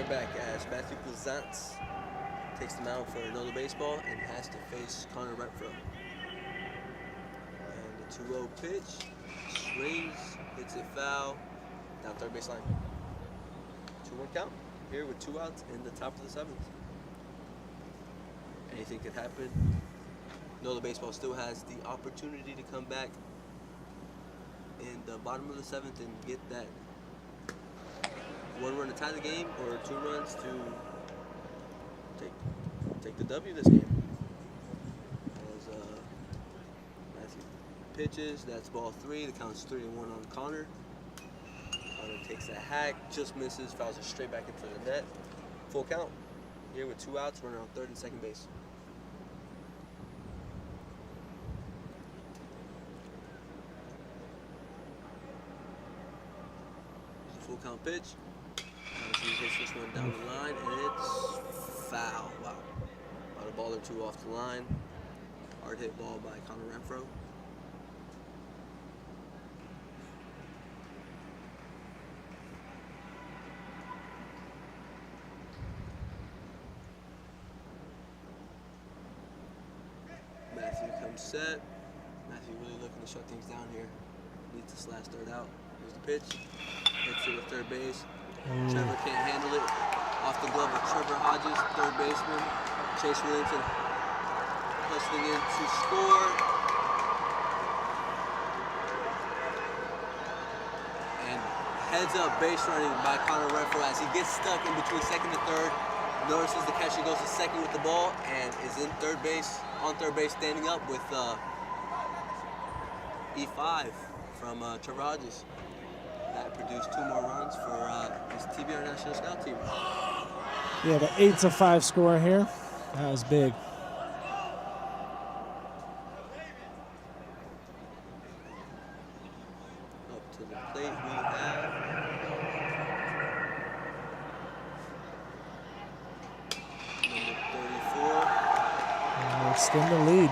B: Back as Matthew Pleasance takes the mound for NOLA baseball and has to face Connor Renfro. And the 2-0 pitch, swings, hits it foul, down third base line. 2-1 count here with 2 outs in the top of the seventh. Anything could happen. NOLA baseball still has the opportunity to come back in the bottom of the seventh and get that 1 run to tie the game, or 2 runs to take the W this game. As Matthew pitches, that's ball 3. The count's 3-1 on Connor. Connor takes a hack, just misses, fouls it straight back into the net. Full count here with 2 outs, running on third and second base. Full count pitch. He hits this one down the line, and it's foul. Wow. About a ball or 2 off the line. Hard hit ball by Connor Renfro. Matthew comes set. Matthew really looking to shut things down here. Needs to slash third out. Here's the pitch. Hits it with third base. Trevor can't handle it. Off the glove of Trevor Hodges, third baseman. Chase Williamson hustling in to score. And heads up base running by Connor Renfro as he gets stuck in between second and third. Notices the catcher goes to second with the ball and is in third base, on third base, standing up with E5 from Trevor Hodges. That produced 2 more runs for his TBR National Scout Team.
A: Yeah, the 8-5 score here. That was big.
B: Up to the plate we have number 34.
A: Extend the lead.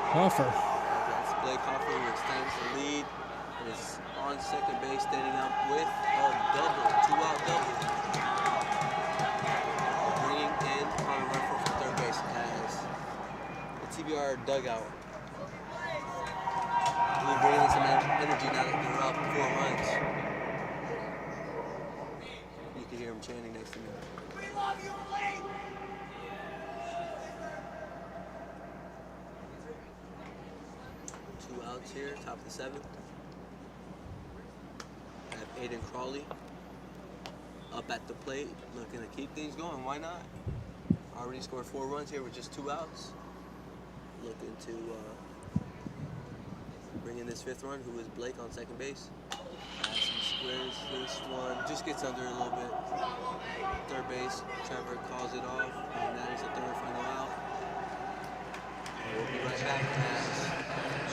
A: Hoffer.
B: That's Blake Hoffer who extends the lead. Is on second base, standing up with a double, 2-out double. Bringing in Connor Renfro from third base as the TBR dugout. Really bringing in some energy now that they're up 4 runs. everyone chanting next to me.
D: We love you, Lee!
B: 2 outs here, top of the 7th. I have Aiden Crawley up at the plate, looking to keep things going. Why not? Already scored 4 runs here with just 2 outs. Looking to bring in this 5th run, who is Blake on second base. As he squares this one, just gets under a little bit. Third base, Trevor calls it off, and that is the 3rd final out. And we'll be right back as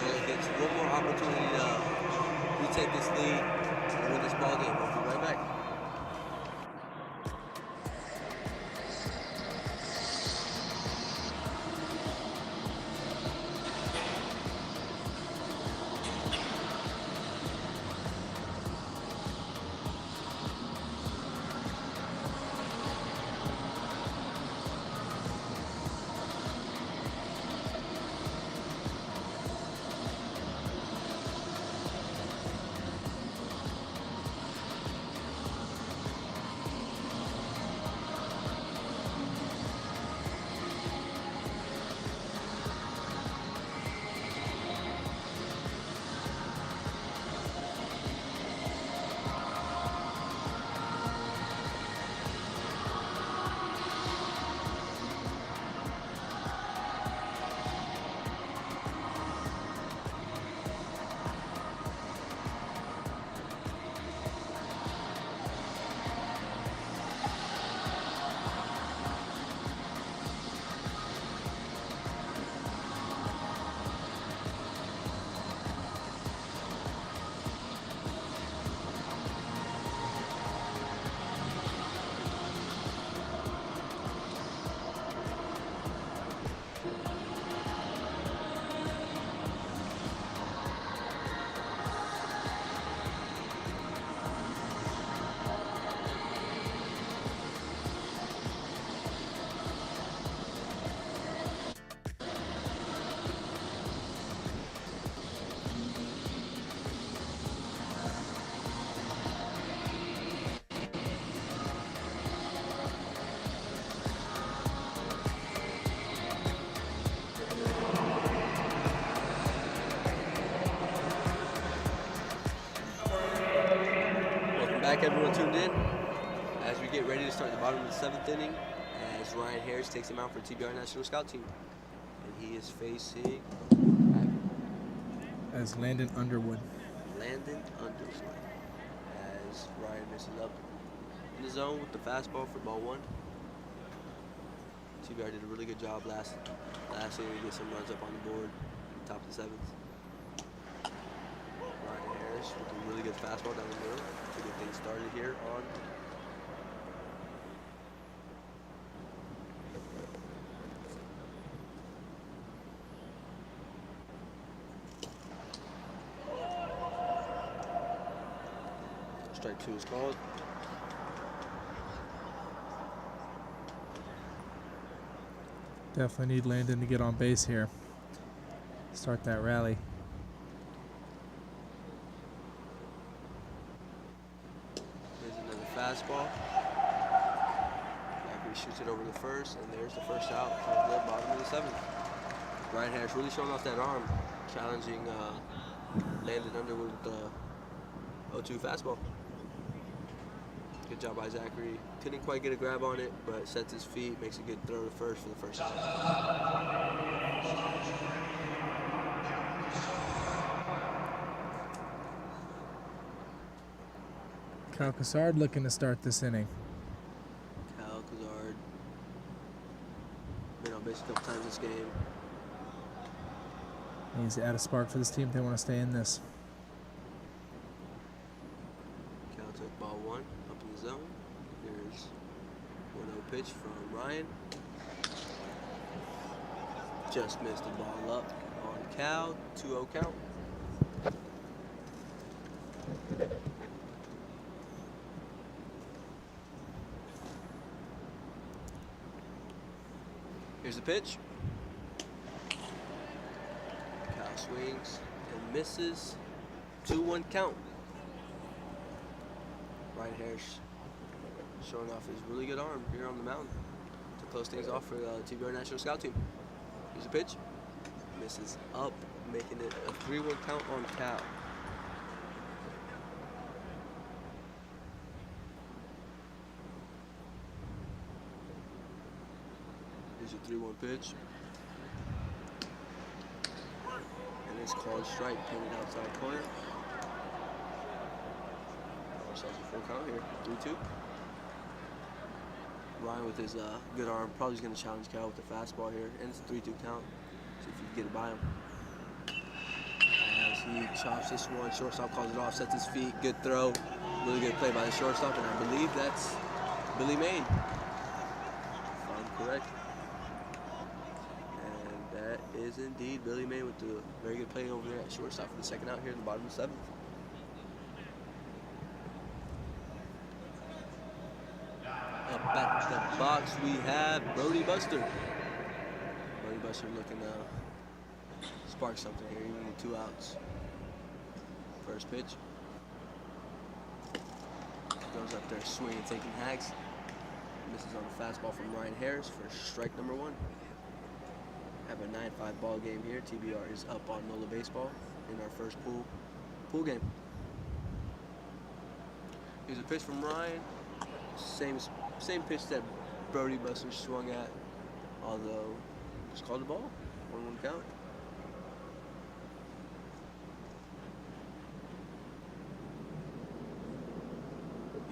B: NOLA gets one more opportunity to retake this lead and win this ball game. We'll be right back. Back, everyone tuned in as we get ready to start the bottom of the 7th inning as Ryan Harris takes him out for TBR National Scout Team. And he is facing
A: As Landon Underwood.
B: As Ryan misses up in the zone with the fastball for ball 1. TBR did a really good job last inning to get some runs up on the board, top of the 7th. Ryan Harris with a really good fastball down the middle to get things started here on strike 2 is called.
A: Definitely need Landon to get on base here. Start that rally.
B: There's another fastball. He shoots it over the first, and there's the first out of the bottom of the 7th. Ryan Harris really showing off that arm, challenging Landon Underwood with the 0-2 fastball. Good job by Zachary. Couldn't quite get a grab on it, but sets his feet, makes a good throw to first for the first out.
A: Kyle Cassard looking to start this inning.
B: Kyle Cassard been on base a couple times this game.
A: Needs to add a spark for this team if they want to stay in this.
B: Cal took ball 1 up in the zone. Here's 1-0 pitch from Ryan. Just missed the ball up on Cal. 2-0 count. Here's the pitch. Cal swings and misses. 2-1 count. Ryan Harris showing off his really good arm here on the mound to close things off for the TBR National Scout Team. Here's a pitch. Misses up, making it a 3-1 count on Cal. Here's a 3-1 pitch. And it's called strike, painted outside corner. Ourselves a full count here, 3-2. Ryan with his good arm, probably going to challenge Cal with the fastball here, and it's a 3-2 count. See if you can get it by him. As he chops this one, shortstop calls it off, sets his feet, good throw. Really good play by the shortstop, and I believe that's Billy Main. If I'm correct. And that is indeed Billy Main with the very good play over there at shortstop for the second out here in the bottom of the 7th. Up at the box we have Brody Buster. Brody Buster looking to spark something here, even with 2 outs. First pitch. Goes up there swinging, taking hacks. Misses on the fastball from Ryan Harris for strike number 1. Have a 9-5 ball game here. TBR is up on NOLA baseball in our first pool game. Here's a pitch from Ryan. Same pitch that Brody Buster swung at, although just called the ball. 1-1 count.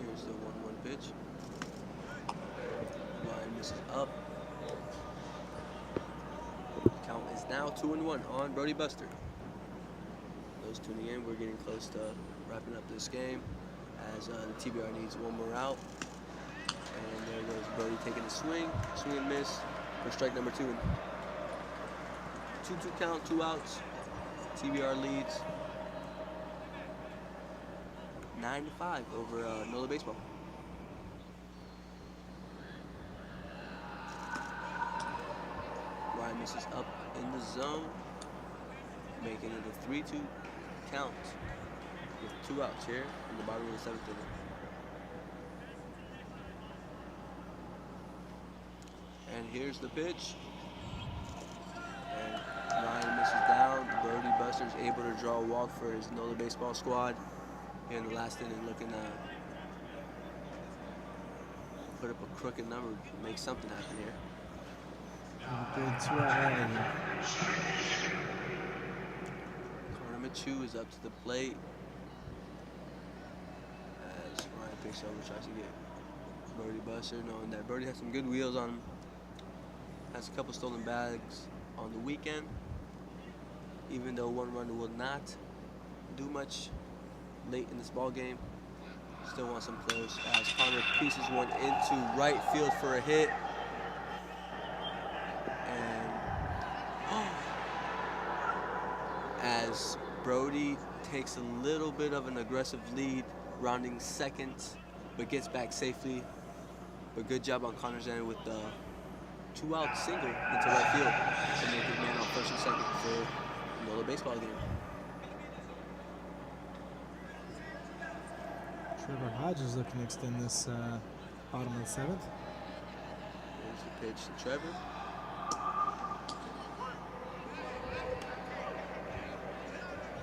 B: Here's the 1-1 pitch. Ryan misses up. Count is now 2-1 on Brody Buster. Those tuning in, we're getting close to wrapping up this game as the TBR needs 1 more out. And there goes Brody taking a swing and miss for strike number 2. 2-2 count, 2 outs. TBR leads 9-5 over NOLA baseball. Ryan misses up in the zone, making it a 3-2 count with 2 outs here in the bottom of the 7th inning. And here's the pitch. And Ryan misses down. Brody Buster's able to draw a walk for his NOLA baseball squad here in the last inning, looking to put up a crooked number, make something happen here.
A: Good 2-out inning.
B: Connor Machu is up to the plate as Ryan picks over, tries to get Brody Buster, knowing that Brody has some good wheels on him. Has a couple stolen bags on the weekend, even though 1 run will not do much late in this ball game. Still wants them close as Connor pieces one into right field for a hit. And as Brody takes a little bit of an aggressive lead, rounding second, but gets back safely. But good job on Connor's end with the 2-out single into right field to make it man on first and second for the NOLA baseball game.
A: Trevor Hodges looking to extend this bottom of the 7th.
B: There's the pitch to Trevor.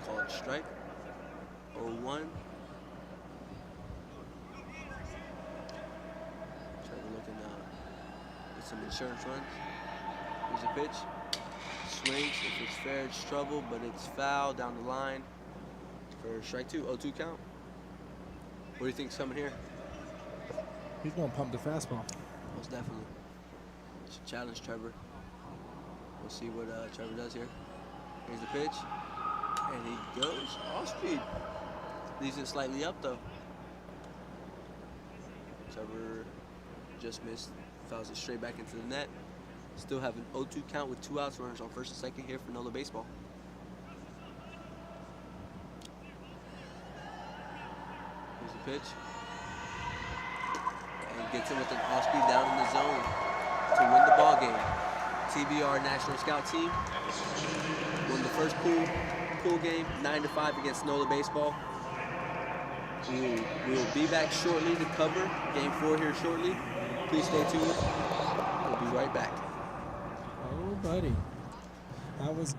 B: Call it strike. 0-1. Trevor looking to get some insurance runs. Here's a pitch. Swings. If it's fair, it's trouble, but it's foul down the line for strike 2. 0-2 count. What do you think's coming here?
A: He's going to pump the fastball.
B: Most definitely. Should challenge Trevor. We'll see what Trevor does here. Here's the pitch. And he goes off speed. Leaves it slightly up though. Trevor just missed. Fouls it straight back into the net. Still have an 0-2 count with 2 outs, runners on first and second here for NOLA baseball. Here's the pitch. And gets him with an off-speed down in the zone to win the ball game. TBR National Scout Team won the first pool game 9-5 against NOLA baseball. We will be back shortly to cover Game 4 here shortly. Please stay tuned. We'll be right back.
A: Oh, buddy. That was